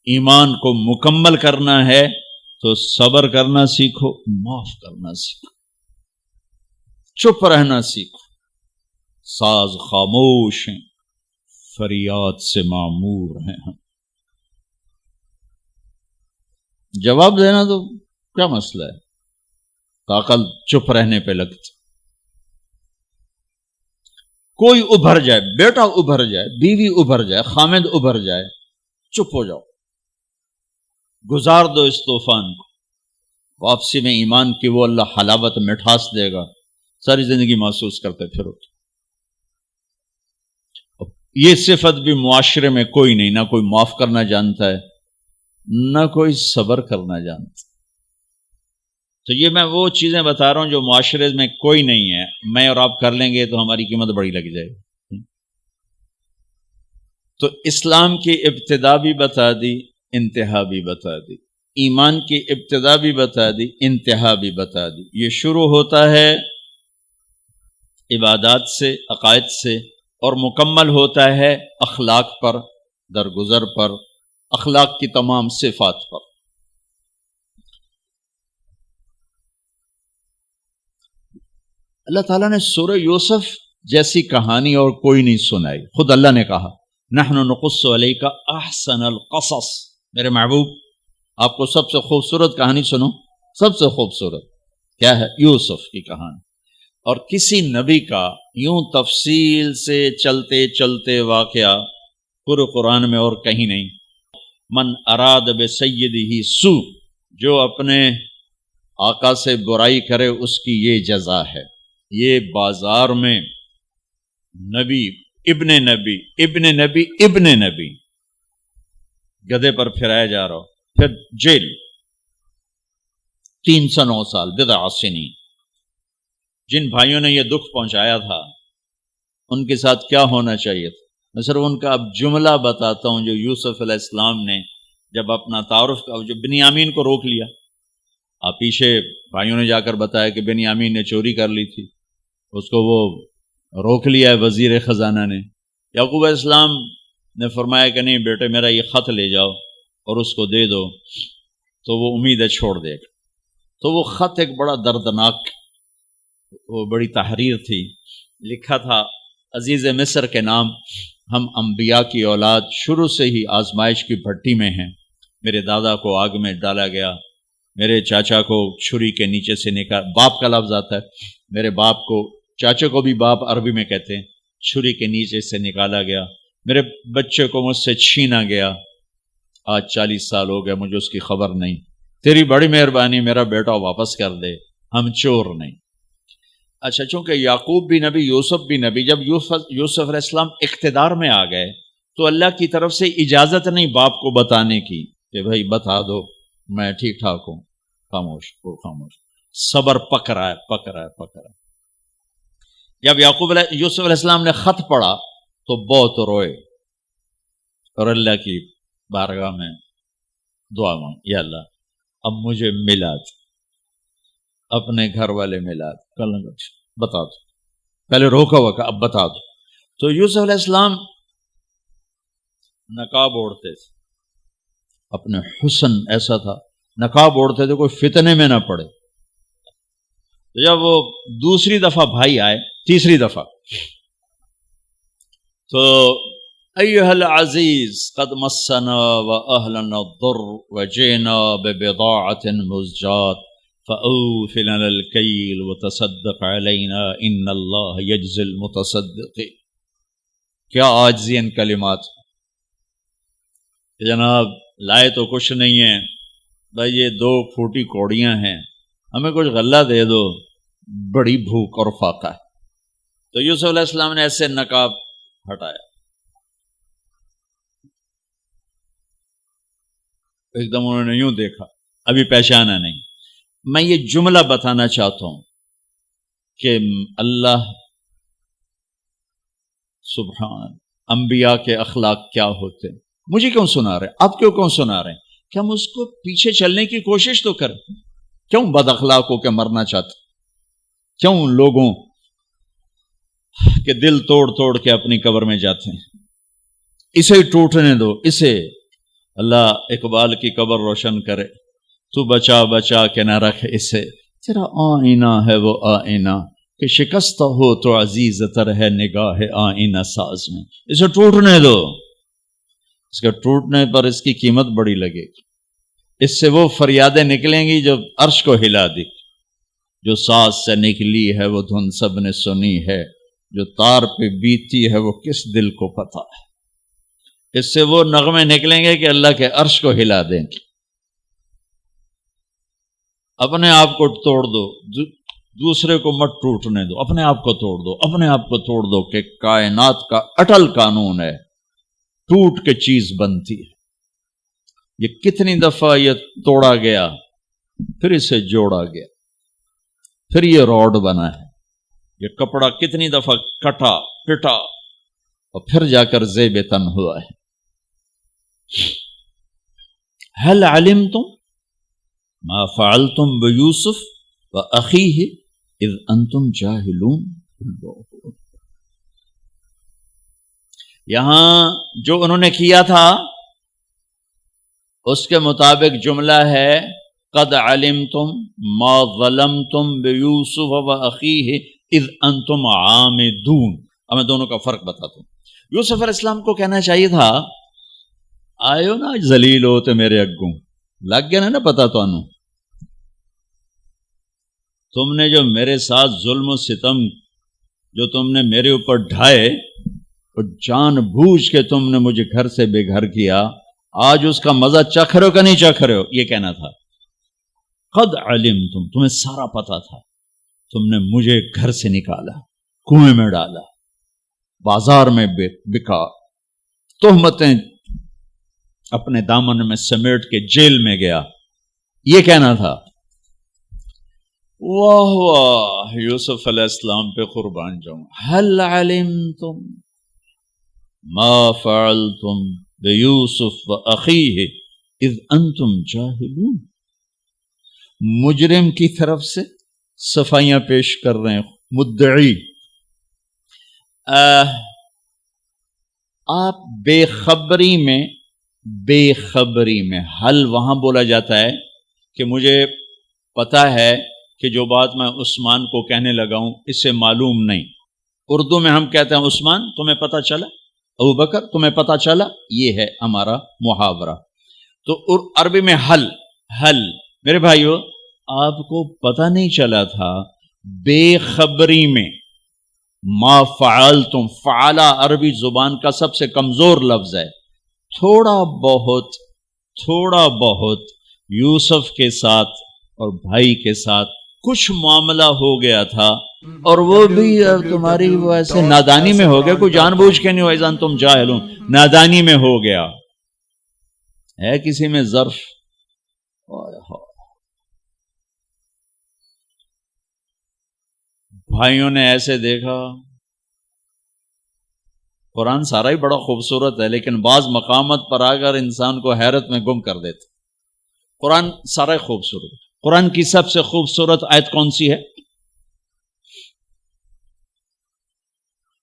ایمان کو مکمل کرنا ہے تو صبر کرنا سیکھو، معاف کرنا سیکھو، چپ رہنا سیکھو. ساز خاموش ہیں، فریاد سے معمور ہیں. ہم جواب دینا تو کیا مسئلہ ہے، عقل چپ رہنے پہ لگتی. کوئی ابھر جائے، بیٹا ابھر جائے، بیوی ابھر جائے، خامد ابھر جائے، چپ ہو جاؤ، گزار دو اس طوفان کو. واپسی میں ایمان کی وہ اللہ حلاوت مٹھاس دے گا، ساری زندگی محسوس کرتے پھرو. یہ صفت بھی معاشرے میں کوئی نہیں، نہ کوئی معاف کرنا جانتا ہے، نہ کوئی صبر کرنا جانتا. تو یہ میں وہ چیزیں بتا رہا ہوں جو معاشرے میں کوئی نہیں ہے. میں اور آپ کر لیں گے تو ہماری قیمت بڑی لگ جائے گی. تو اسلام کی ابتدا بھی بتا دی، انتہا بھی بتا دی. ایمان کی ابتدا بھی بتا دی، انتہا بھی بتا دی. یہ شروع ہوتا ہے عبادات سے، عقائد سے، اور مکمل ہوتا ہے اخلاق پر، درگزر پر، اخلاق کی تمام صفات پر. اللہ تعالیٰ نے سورہ یوسف جیسی کہانی اور کوئی نہیں سنائی. خود اللہ نے کہا نحن نقص علیک احسن القصص. میرے محبوب، آپ کو سب سے خوبصورت کہانی سنو، سب سے خوبصورت کیا ہے؟ یوسف کی کہانی. اور کسی نبی کا یوں تفصیل سے چلتے چلتے واقعہ پورے قرآن میں اور کہیں نہیں. من اراد بسیدہ سو، جو اپنے آقا سے برائی کرے اس کی یہ جزا ہے. یہ بازار میں نبی ابن نبی ابن نبی ابن نبی گدھے پر پھرایا جا رہا ہو، پھر جیل 309 سال، بضع سنین. جن بھائیوں نے یہ دکھ پہنچایا تھا ان کے ساتھ کیا ہونا چاہیے تھا؟ میں صرف ان کا اب جملہ بتاتا ہوں جو یوسف علیہ السلام نے جب اپنا تعارف کا، جو بنیامین کو روک لیا. آپ پیچھے بھائیوں نے جا کر بتایا کہ بنیامین نے چوری کر لی تھی، اس کو وہ روک لیا ہے وزیر خزانہ نے. یعقوب علیہ السلام نے فرمایا کہ نہیں بیٹے، میرا یہ خط لے جاؤ اور اس کو دے دو تو وہ امیدیں چھوڑ دے گا. تو وہ خط ایک بڑا دردناک، وہ بڑی تحریر تھی. لکھا تھا عزیز مصر کے نام، ہم انبیاء کی اولاد شروع سے ہی آزمائش کی بھٹی میں ہیں. میرے دادا کو آگ میں ڈالا گیا، میرے چاچا کو چھری کے نیچے سے نکال، باپ کا لفظ آتا ہے، میرے باپ کو، چاچے کو بھی باپ عربی میں کہتے ہیں، چھری کے نیچے سے نکالا گیا. میرے بچے کو مجھ سے چھینا گیا. آج 40 سال ہو گئے، مجھے اس کی خبر نہیں. تیری بڑی مہربانی میرا بیٹا واپس کر دے، ہم چور نہیں. اچھا، چونکہ یعقوب بھی نبی، یوسف بھی نبی، جب یوسف علیہ السلام اقتدار میں آ گئے تو اللہ کی طرف سے اجازت نہیں باپ کو بتانے کی کہ بھائی بتا دو میں ٹھیک ٹھاک ہوں. خاموش، وہ خاموش. صبر پک رہا ہے، پک رہا ہے، پک رہا ہے. جب یوسف علیہ السلام نے خط پڑھا تو بہت روئے اور اللہ کی بارگاہ میں دعا مانگ، یا اللہ اب مجھے ملا دو، اپنے گھر والے ملا دو، بتا دو. پہلے روکا ہوا کہ اب بتا دو. تو یوسف علیہ السلام نقاب اوڑھتے تھے، اپنے حسن ایسا تھا، نقاب اوڑھتے تھے کوئی فتنے میں نہ پڑے. تو جب وہ دوسری دفعہ بھائی آئے، تیسری دفعہ، تو ایھا العزیز قد مسنا واہلنا الضر وجئنا ببضاعۃ مزجاۃ فأوف لنا الکیل وتصدق علینا ان اللہ یجزی المتصدقین. کیا عاجزی ان کلمات. جناب لائے تو کچھ نہیں ہے بھائی، یہ 2 پھوٹی کوڑیاں ہیں، ہمیں کچھ غلہ دے دو، بڑی بھوک اور فاقہ ہے. تو یوسف علیہ السلام نے ایسے نقاب ہٹایا, ایک دم انہوں نے یوں دیکھا, ابھی پہچانا نہیں. میں یہ جملہ بتانا چاہتا ہوں کہ اللہ سبحان انبیاء کے اخلاق کیا ہوتے. مجھے کیوں سنا رہے, آپ کیوں سنا رہے ہیں کہ ہم اس کو پیچھے چلنے کی کوشش تو کریں. کیوں بد اخلاق ہو کے مرنا چاہتے, کیوں لوگوں کے دل توڑ توڑ کے اپنی قبر میں جاتے ہیں. اسے ٹوٹنے دو, اسے اللہ اقبال کی قبر روشن کرے. تو بچا بچا کے نہ رکھ اسے, تیرا آئینہ ہے وہ آئینہ کہ شکستہ ہو تو عزیز تر ہے نگاہ آئینہ ساز میں. اسے ٹوٹنے دو, اس کے ٹوٹنے پر اس کی قیمت بڑی لگے گی. اس سے وہ فریادیں نکلیں گی جو عرش کو ہلا دی. جو ساز سے نکلی ہے وہ دھن سب نے سنی ہے, جو تار پہ بیتی ہے وہ کس دل کو پتا ہے. اس سے وہ نغمے نکلیں گے کہ اللہ کے عرش کو ہلا دیں گے. اپنے آپ کو توڑ دو, دوسرے کو مت ٹوٹنے دو. اپنے آپ کو توڑ دو, اپنے آپ کو توڑ دو کہ کائنات کا اٹل قانون ہے, ٹوٹ کے چیز بنتی ہے. یہ کتنی دفعہ یہ توڑا گیا, پھر اسے جوڑا گیا, پھر یہ روڈ بنا ہے. یہ کپڑا کتنی دفعہ کٹا پٹا اور پھر جا کر زیب تن ہوا ہے. هل علمتم ما فعلتم بیوسف واخیہ اذ انتم جاہلون. یہاں جو انہوں نے کیا تھا اس کے مطابق جملہ ہے قد علمتم ما ظلمتم بیوسف واخیہ اذ انتم عامدون. اب میں دونوں کا فرق بتاتا ہوں. یوسف علیہ السلام کو کہنا چاہیے تھا آئیو نا ذلیل ہوتے میرے اگوں, لگ گیا نا پتا تو انو, تم نے جو میرے ساتھ ظلم و ستم جو تم نے میرے اوپر ڈھائے اور جان بوجھ کے تم نے مجھے گھر سے بے گھر کیا, آج اس کا مزہ چکھ رہے ہو کہ نہیں چکھ رہے ہو. یہ کہنا تھا قد علمتم, تمہیں سارا پتا تھا. تم نے مجھے گھر سے نکالا, کنویں میں ڈالا, بازار میں بکا, تہمتیں اپنے دامن میں سمیٹ کے جیل میں گیا. یہ کہنا تھا. واہ واہ, یوسف علیہ السلام پہ قربان جاؤں. هل علمتم ما فعلتم بیوسف واخیہ اذ انتم جاہلون. مجرم کی طرف سے صفائیاں پیش کر رہے ہیں, مدعی. آپ بے خبری میں حل وہاں بولا جاتا ہے کہ مجھے پتا ہے کہ جو بات میں عثمان کو کہنے لگا ہوں اس سے معلوم نہیں. اردو میں ہم کہتے ہیں عثمان تمہیں پتا چلا, ابو بکر تمہیں پتا چلا. یہ ہے ہمارا محاورہ. تو عربی میں حل. میرے بھائیو, آپ کو پتا نہیں چلا تھا بے خبری میں. ما فعلتم, فعلا عربی زبان کا سب سے کمزور لفظ ہے. تھوڑا بہت یوسف کے ساتھ اور بھائی کے ساتھ کچھ معاملہ ہو گیا تھا, اور وہ بھی تمہاری وہ ایسے نادانی میں ہو گیا, کوئی جان بوجھ کے نہیں ہو. اذا تم جاہلون, نادانی میں ہو گیا ہے. کسی میں ظرف بھائیوں نے ایسے دیکھا. قرآن سارا ہی بڑا خوبصورت ہے, لیکن بعض مقامات پر آ کر انسان کو حیرت میں گم کر دیتے. قرآن سارا ہی خوبصورت. قرآن کی سب سے خوبصورت آیت کون سی ہے؟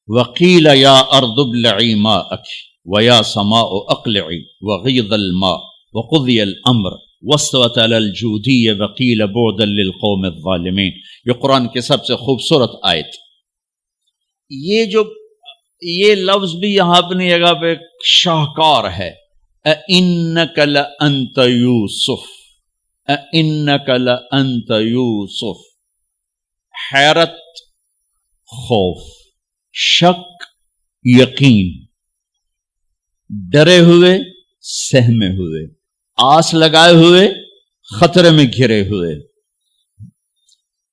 وَقِيلَ يَا أَرْضُ ابْلَعِي مَاءَكِ وَيَا سَمَاءُ أَقْلِعِي وَغِيضَ الْمَاءُ وَقُضِيَ الْأَمْرُ وَاسْتَوَتْ عَلَى الْجُودِيِّ وَقِيلَ بُعْدًا لِلْقَوْمِ الظَّالِمِينَ. یہ قرآن کی سب سے خوبصورت آیت. یہ لفظ بھی یہاں اپنی جگہ پہ شاہکار ہے. اِنَّكَ لَأَنْتَ یوسف, اِنَّكَ لَأَنْتَ یوسف. حیرت, خوف, شک, یقین, ڈرے ہوئے, سہمے ہوئے, آس لگائے ہوئے, خطرے میں گھرے ہوئے.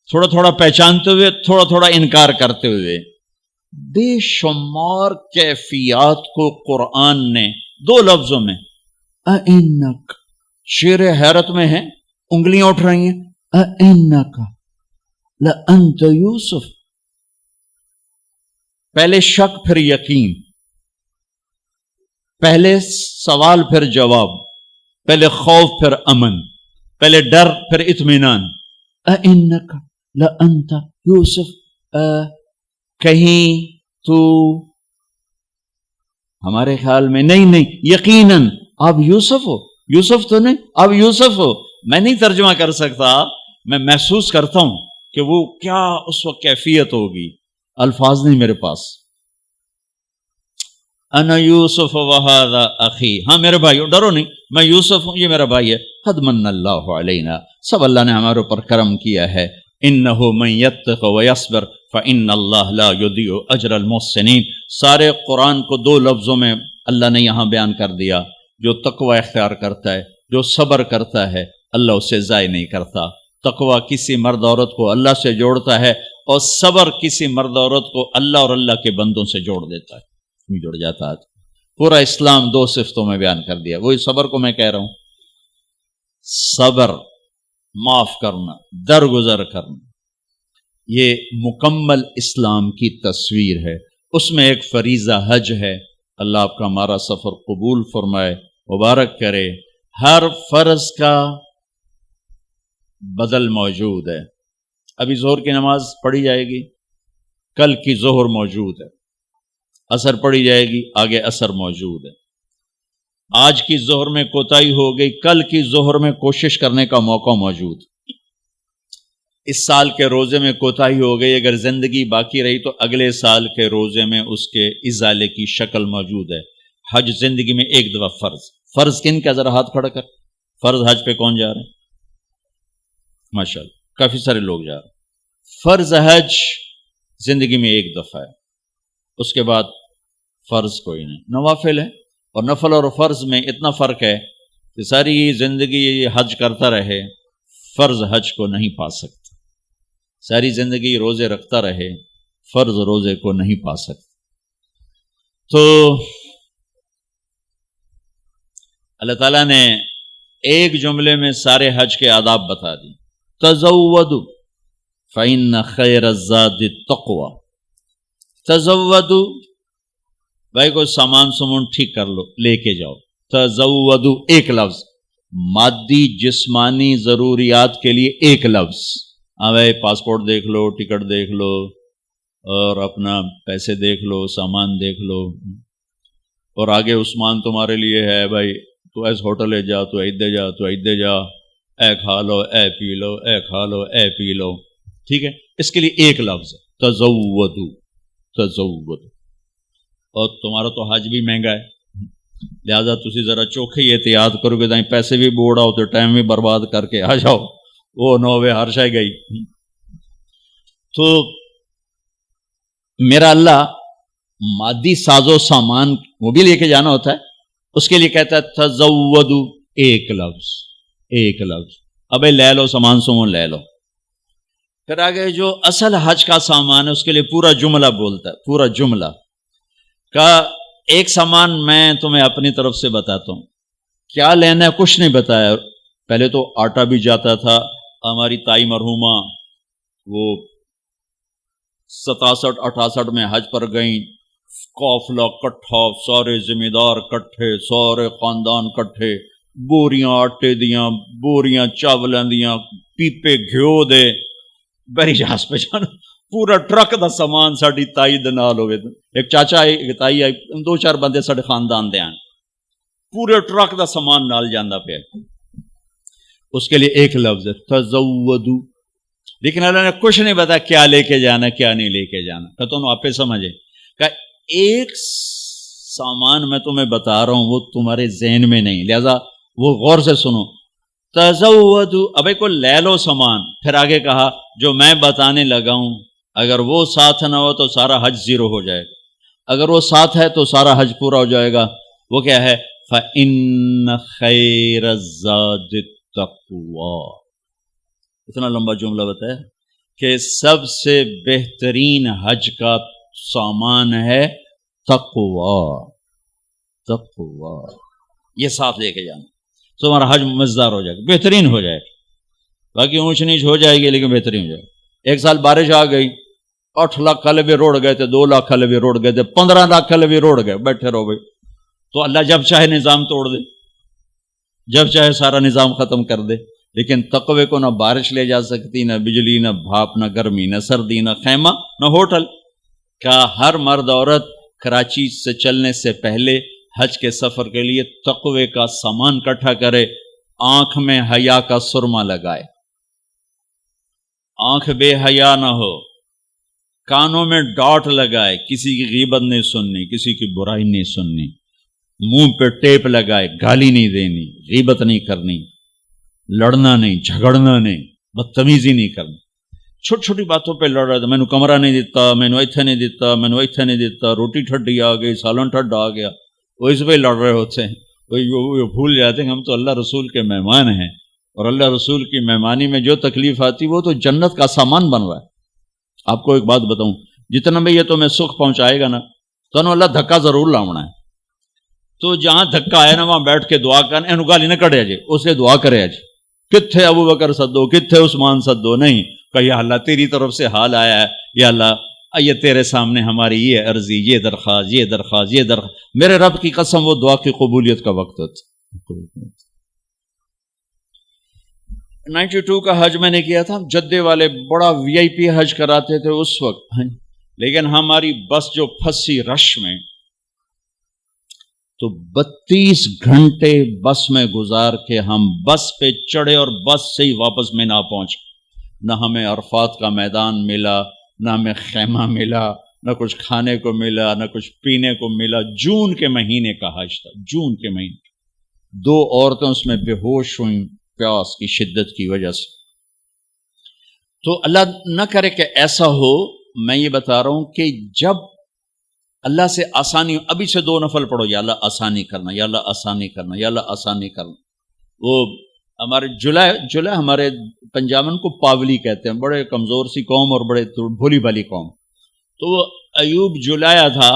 تھوڑا تھوڑا پہچانتے ہوئے، تھوڑا تھوڑا انکار کرتے ہوئے، بے شمار کیفیات کو قرآن نے دو لفظوں میں اِنَّکَ، شیر حیرت میں ہے، انگلیاں اٹھ رہی ہیں، اِنَّکَ لَأَنْتَ یوسف، پہلے شک پھر یقین، پہلے سوال پھر جواب، پہلے خوف پھر امن، پہلے ڈر پھر اطمینان، اِنَّکَ لَأَنْتَ یوسف، کہیں تو ہمارے خیال میں نہیں یقیناً آپ یوسف ہو، یوسف تو نہیں، آپ یوسف ہو۔ میں نہیں ترجمہ کر سکتا، میں محسوس کرتا ہوں کہ وہ کیا اس وقت کیفیت ہوگی، الفاظ نہیں میرے پاس۔ انا یوسف وہذا اخی، ہاں میرے بھائیو ڈرو نہیں، میں یوسف ہوں، یہ میرا بھائی ہے۔ قد من اللہ علینا، سب اللہ نے ہمارے اوپر کرم کیا ہے۔ انہ من یتق ویصبر فان اللہ لا یضیع اجر المحسنین، سارے قرآن کو دو لفظوں میں اللہ نے یہاں بیان کر دیا، جو تقوی اختیار کرتا ہے، جو صبر کرتا ہے، اللہ اسے ضائع نہیں کرتا۔ تقوی کسی مرد عورت کو اللہ سے جوڑتا ہے، اور صبر کسی مرد عورت کو اللہ اور اللہ کے بندوں سے جوڑ دیتا ہے، جڑ جاتا ہے۔ پورا اسلام دو صفتوں میں بیان کر دیا، وہی صبر کو میں کہہ رہا ہوں، صبر، معاف کرنا، درگزر کرنا، یہ مکمل اسلام کی تصویر ہے۔ اس میں ایک فریضہ حج ہے، اللہ آپ کا ہمارا سفر قبول فرمائے، مبارک کرے۔ ہر فرض کا بدل موجود ہے۔ ابھی ظہر کی نماز پڑھی جائے گی، کل کی ظہر موجود ہے، عصر پڑھی جائے گی، آگے عصر موجود ہے۔ آج کی ظہر میں کوتاہی ہو گئی، کل کی ظہر میں کوشش کرنے کا موقع موجود۔ اس سال کے روزے میں کوتاہی ہو گئی، اگر زندگی باقی رہی تو اگلے سال کے روزے میں اس کے ازالے کی شکل موجود ہے۔ حج زندگی میں ایک دفعہ فرض کن کا، ذرا ہاتھ کھڑا کر، فرض حج پہ کون جا رہے ہیں؟ ماشاءاللہ کافی سارے لوگ جا رہے ہیں۔ فرض حج زندگی میں ایک دفعہ ہے، اس کے بعد فرض کوئی نہیں، نوافل ہے۔ اور نفل اور فرض میں اتنا فرق ہے کہ ساری زندگی حج کرتا رہے، فرض حج کو نہیں پا سکتا۔ ساری زندگی روزے رکھتا رہے، فرض روزے کو نہیں پا سکتا۔ تو اللہ تعالیٰ نے ایک جملے میں سارے حج کے آداب بتا دی، تزودوا فإن خیر الزاد التقوی۔ تزودوا، بھائی کوئی سامان سمون ٹھیک کر لو، لے کے جاؤ۔ تزودوا ایک لفظ، مادی جسمانی ضروریات کے لیے ایک لفظ۔ ہاں بھائی پاسپورٹ دیکھ لو، ٹکٹ دیکھ لو، اور اپنا پیسے دیکھ لو، سامان دیکھ لو، اور آگے عثمان تمہارے لیے ہے بھائی، تو ایس ہوٹل ہے جا، تو ایدے جا، تو ایدے جا، اے کھا لو، اے پی لو، اے کھا لو، اے پی لو، ٹھیک ہے۔ اس کے لیے ایک لفظ تزودوا، تزودوا۔ اور تمہارا تو حج بھی مہنگا ہے، لہذا تسی ذرا چوکھے ہی احتیاط کرو کہ تائیں پیسے بھی بوڑا ہو تو ٹائم بھی برباد کر کے آ جاؤ، وہ نو وے ہر شے گئی۔ تو میرا اللہ مادی ساز و سامان وہ بھی لے کے جانا ہوتا ہے، اس کے لیے کہتا ہے تزودوا، ایک لفظ، ایک لفظ، ابے لے لو سامان سمون لے لو۔ پھر آگے جو اصل حج کا سامان ہے اس کے لیے پورا جملہ بولتا ہے، پورا جملہ کا ایک سامان میں تمہیں اپنی طرف سے بتاتا ہوں، کیا لینا ہے کچھ نہیں بتایا۔ پہلے تو آٹا بھی جاتا تھا، ہماری تائی مرحومہ وہ 67-68 میں حج پر گئیں، قافلہ کٹھا، سارے ذمہ دار کٹھے، سارے خاندان کٹھے، بوریاں آٹے دیاں، بوریاں چاولیں دیاں، پیپے گھیو دے، بری جہاز پہ جانا، پورا ٹرک دا سامان ساڑی تائی دے نال ہوئے، ایک چاچا آئی، ایک تائی آئی، 2-4 بندے ساڑے خاندان دے آن، پورے ٹرک دا سامان نال جاندہ پہ۔ اس کے لیے ایک لفظ ہے تزودوا، لیکن اللہ نے کچھ نہیں بتا کیا لے کے جانا کیا نہیں لے کے جانا، کہ تم آپ پہ سمجھے کہ ایک سامان میں تمہیں بتا رہا ہوں وہ تمہارے ذہن میں نہیں، لہذا وہ غور سے سنو۔ تزودوا، ابے کو لے لو سامان، پھر آگے کہا جو میں بتانے لگا ہوں اگر وہ ساتھ نہ ہو تو سارا حج زیرو ہو جائے گا، اگر وہ ساتھ ہے تو سارا حج پورا ہو جائے گا۔ وہ کیا ہے؟ فَإِنَّ خَيْرَ الزَّادِ التَّقْوَىٰ۔ اتنا لمبا جملہ بتایا کہ سب سے بہترین حج کا سامان ہے تقوی. تقوی یہ ساتھ لے کے جانا تو ہمارا حج مزدار ہو جائے گا, بہترین ہو جائے گا. باقی اونچ نیچ ہو جائے گی لیکن بہترین ہو جائے گا. ایک سال بارش آ گئی, 8 لاکھ کھلے بھی روڑ گئے تھے, 2 لاکھ کھلے بھی روڑ گئے تھے, 15 لاکھ کھلے بھی روڑ گئے, بیٹھے رہو بھائی. تو اللہ جب چاہے نظام توڑ دے, جب چاہے سارا نظام ختم کر دے. لیکن تقوی کو نہ بارش لے جا سکتی, نہ بجلی, نہ بھاپ, نہ گرمی, نہ سردی, نہ خیمہ, نہ ہوٹل. کا ہر مرد عورت کراچی سے چلنے سے پہلے حج کے سفر کے لیے تقوی کا سامان اکٹھا کرے. آنکھ میں حیا کا سرما لگائے, آنکھ بے حیا نہ ہو. کانوں میں ڈاٹ لگائے, کسی کی غیبت نہیں سننی, کسی کی برائی نہیں سننی. منہ پہ ٹیپ لگائے, گالی نہیں دینی, غیبت نہیں کرنی, لڑنا نہیں, جھگڑنا نہیں, بدتمیزی نہیں کرنی. چھوٹی چھوٹی باتوں پہ لڑ رہا تھا, میں نے کمرہ نہیں دیتا, میں نے ایتھے نہیں دیتا, میں نے ایتھے نہیں دیتا, روٹی ٹھڈی آ گئی, سالن ٹھڈا آ گیا, وہ اس پہ لڑ رہے ہوتے ہیں. وہ بھول جاتے ہیں ہم تو اللہ رسول کے مہمان ہیں, اور اللہ رسول کی مہمانی میں جو تکلیف آتی وہ تو جنت کا سامان بن رہا ہے. آپ کو ایک بات بتاؤں, جتنا بھی یہ تمہیں سکھ پہنچائے گا نا تو اللہ دھکا ضرور لاؤنا ہے. تو جہاں دھکا آیا نا وہاں بیٹھ کے دعا کرنا, اینو گالی نہ کڑے جی, اس لیے دعا کرے جی. کتھے ابو بکر سدو, کتھے عثمان سدو, نہیں کہ یا اللہ تیری طرف سے حال آیا ہے, یا اللہ یہ تیرے سامنے ہماری یہ عرضی, یہ درخواست, یہ درخواست, یہ درخواست. میرے رب کی قسم وہ دعا کی قبولیت کا وقت ہوتا. 92 کا حج میں نے کیا تھا, جدے والے بڑا وی آئی پی حج کراتے تھے اس وقت, لیکن ہماری بس جو پھنسی رش میں, تو 32 گھنٹے بس میں گزار کے ہم بس پہ چڑھے اور بس سے ہی واپس میں نہ پہنچ. نہ ہمیں عرفات کا میدان ملا, نہ ہمیں خیمہ ملا, نہ کچھ کھانے کو ملا, نہ کچھ پینے کو ملا. جون کے مہینے کا حج تھا, جون کے مہینے. 2 عورتیں اس میں بے ہوش ہوئیں پیاس کی شدت کی وجہ سے. تو اللہ نہ کرے کہ ایسا ہو. میں یہ بتا رہا ہوں کہ جب اللہ سے آسانی, ابھی سے 2 نفل پڑھو, یا اللہ آسانی کرنا, یا اللہ آسانی کرنا, یا اللہ آسانی کرنا. وہ ہمارے جلائے ہمارے پنجابن کو پاولی کہتے ہیں, بڑے کمزور سی قوم اور بڑے بھولی بھالی قوم. تو وہ ایوب جلایا تھا,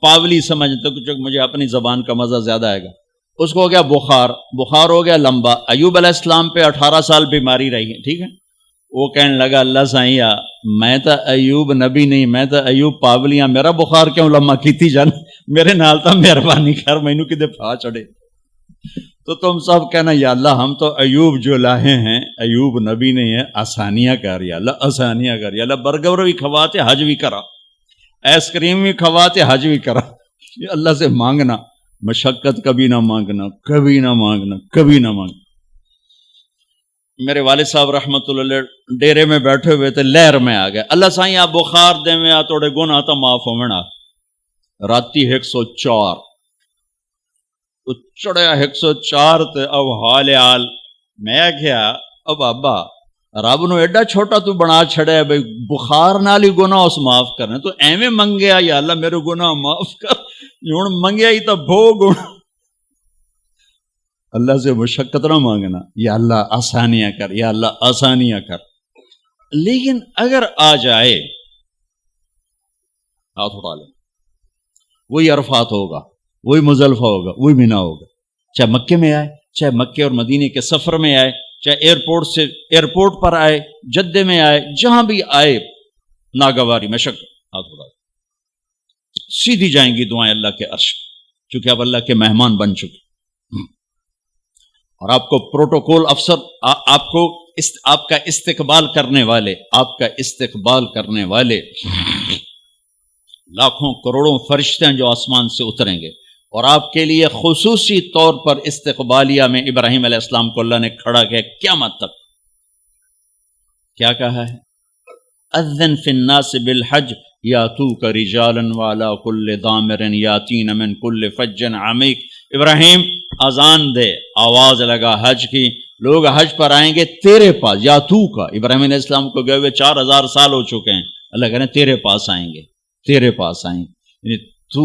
پاولی سمجھتے کچھ, مجھے اپنی زبان کا مزہ زیادہ آئے گا. اس کو ہو گیا بخار ہو گیا لمبا. ایوب علیہ السلام پہ 18 سال بیماری رہی ہے, ٹھیک ہے. وہ کہنے لگا اللہ سائیا میں تو ایوب نبی نہیں, میں تو ایوب پاولیاں, میرا بخار کیوں لمبا کیتی جان, میرے نال تا مہربانی کر, مینوں کدے پھا چڑے. تو تم سب کہنا یا اللہ ہم تو ایوب جو لاہے ہیں, ایوب نبی نہیں ہے, آسانیاں کر یا اللہ, آسانیاں کر یا اللہ. برگر بھی کھواتے حج بھی کرا, آئس کریم بھی کھواتے حج بھی کرا. اللہ سے مانگنا, مشقت کبھی نہ مانگنا, کبھی نہ مانگنا, کبھی نہ مانگنا. میرے والد صاحب رحمت اللہ ڈیرے میں بیٹھے ہوئے تھے, لہر میں آ گئے, اللہ سائیں آپ بخار دے میں, توڑے گناہ تا معاف ہونا. راتی 104 چڑھیا 104 تے اب حال میں کیا اب بابا رب نو ایڈا چھوٹا تو بنا چھڑیا بھئی بخار نال ہی گناہ اس معاف کرنے, تو ایویں منگیا یا اللہ میرے گناہ معاف کر. ہن منگیا ہی تو بھوگ. اللہ سے مشقت نہ مانگنا, یا اللہ آسانیاں کر, یا اللہ آسانیاں کر. لیکن اگر آ جائے ہاتھ اٹھا لیں, وہی عرفات ہوگا, وہی مزدلفہ ہوگا, وہی مینا ہوگا, چاہے مکے میں آئے, چاہے مکے اور مدینے کے سفر میں آئے, چاہے ایئرپورٹ پر آئے, جدے میں آئے, جہاں بھی آئے, ناگواری مشقت ہاتھ اٹھا لیں. سیدھی جائیں گی دعائیں اللہ کے عرش, چونکہ اب اللہ کے مہمان بن چکے. اور آپ کو پروٹوکول افسر, آپ کا استقبال کرنے والے لاکھوں کروڑوں فرشتے ہیں جو آسمان سے اتریں گے, اور آپ کے لیے خصوصی طور پر استقبالیہ میں ابراہیم علیہ السلام کو اللہ نے کھڑا کیا قیامت تک. کیا کہا ہے؟ اذن فی الناس بالحج یاتوک رجالا وعلی کل ضامر یاتین من کل فج عمیق. ابراہیم اذان دے, آواز لگا حج کی, لوگ حج پر آئیں گے تیرے پاس. یاتوک, ابراہیم علیہ السلام کو گئے ہوئے 4000 سال ہو چکے ہیں, اللہ کہہ رہے ہیں تیرے پاس آئیں گے, تیرے پاس آئیں گے. یعنی تو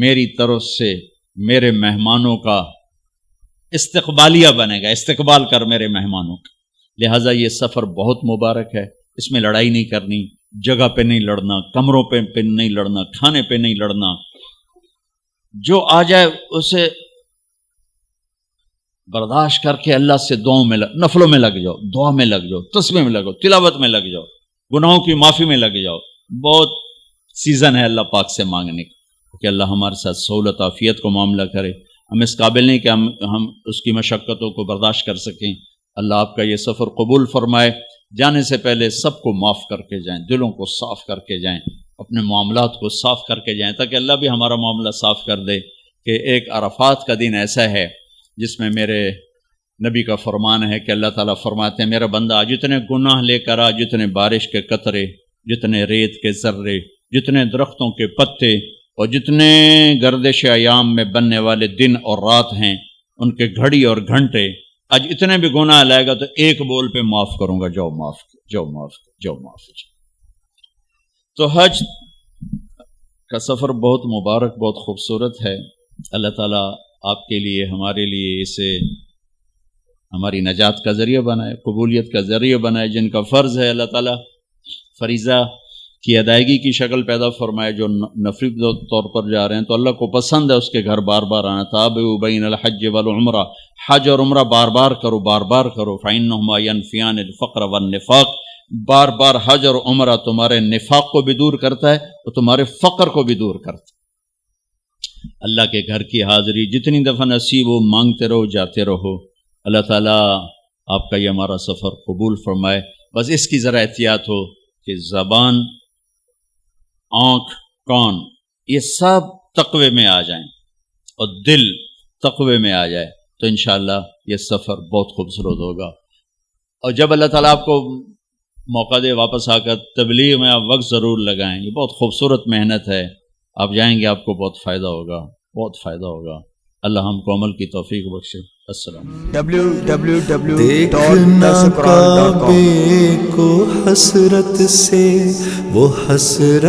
میری طرف سے میرے مہمانوں کا استقبالیہ بنے گا, استقبال کر میرے مہمانوں کا. لہٰذا یہ سفر بہت مبارک ہے, اس میں لڑائی نہیں کرنی، جگہ پہ نہیں لڑنا، کمروں پہ نہیں لڑنا، کھانے پہ نہیں لڑنا، جو آ جائے اسے برداشت کر کے اللہ سے دعاؤں میں نفلوں میں لگ جاؤ، دعا میں لگ جاؤ، تسبیح میں لگو، تلاوت میں لگ جاؤ، گناہوں کی معافی میں لگ جاؤ. بہت سیزن ہے اللہ پاک سے مانگنے کا کہ اللہ ہمارے ساتھ سہولت عافیت کو معاملہ کرے. ہم اس قابل نہیں کہ ہم اس کی مشقتوں کو برداشت کر سکیں. اللہ آپ کا یہ سفر قبول فرمائے. جانے سے پہلے سب کو معاف کر کے جائیں، دلوں کو صاف کر کے جائیں، اپنے معاملات کو صاف کر کے جائیں، تاکہ اللہ بھی ہمارا معاملہ صاف کر دے. کہ ایک عرفات کا دن ایسا ہے جس میں میرے نبی کا فرمان ہے کہ اللہ تعالیٰ فرماتے ہیں میرا بندہ جتنے گناہ لے کر آ، جتنے بارش کے قطرے، جتنے ریت کے ذرے، جتنے درختوں کے پتے اور جتنے گردش ایام میں بننے والے دن اور رات ہیں ان کے گھڑی اور گھنٹے، آج اتنے بھی گناہ لائے گا تو ایک بول پہ معاف کروں گا، جاؤ معاف، جاؤ معاف، جاؤ معاف. تو حج کا سفر بہت مبارک، بہت خوبصورت ہے. اللہ تعالیٰ آپ کے لیے، ہمارے لیے اسے ہماری نجات کا ذریعہ بنائے، قبولیت کا ذریعہ بنائے. جن کا فرض ہے اللہ تعالیٰ فریضہ کی ادائیگی کی شکل پیدا فرمائے. جو نفلی طور پر جا رہے ہیں تو اللہ کو پسند ہے اس کے گھر بار بار آنا. تابعوا بین الحج والعمرہ، حج اور عمرہ بار بار کرو، بار بار کرو. فإنہما ينفیان الفقر والنفاق، بار بار حج اور عمرہ تمہارے نفاق کو بھی دور کرتا ہے اور تمہارے فقر کو بھی دور کرتا ہے. اللہ کے گھر کی حاضری جتنی دفعہ نصیب ہو مانگتے رہو، جاتے رہو. اللہ تعالیٰ آپ کا یہ ہمارا سفر قبول فرمائے. بس اس کی ذرا احتیاط ہو کہ زبان، آنکھ، کان یہ سب تقوی میں آ جائیں اور دل تقوی میں آ جائے تو انشاءاللہ یہ سفر بہت خوبصورت ہوگا. اور جب اللہ تعالیٰ آپ کو موقع دے واپس آ کر تبلیغ میں آپ وقت ضرور لگائیں. یہ بہت خوبصورت محنت ہے. آپ جائیں گے آپ کو بہت فائدہ ہوگا، بہت فائدہ ہوگا. اللہ ہم کو عمل کی توفیق بخشے. السلام. دیکھنا کعبے کو حسرت سے، وہ حسرت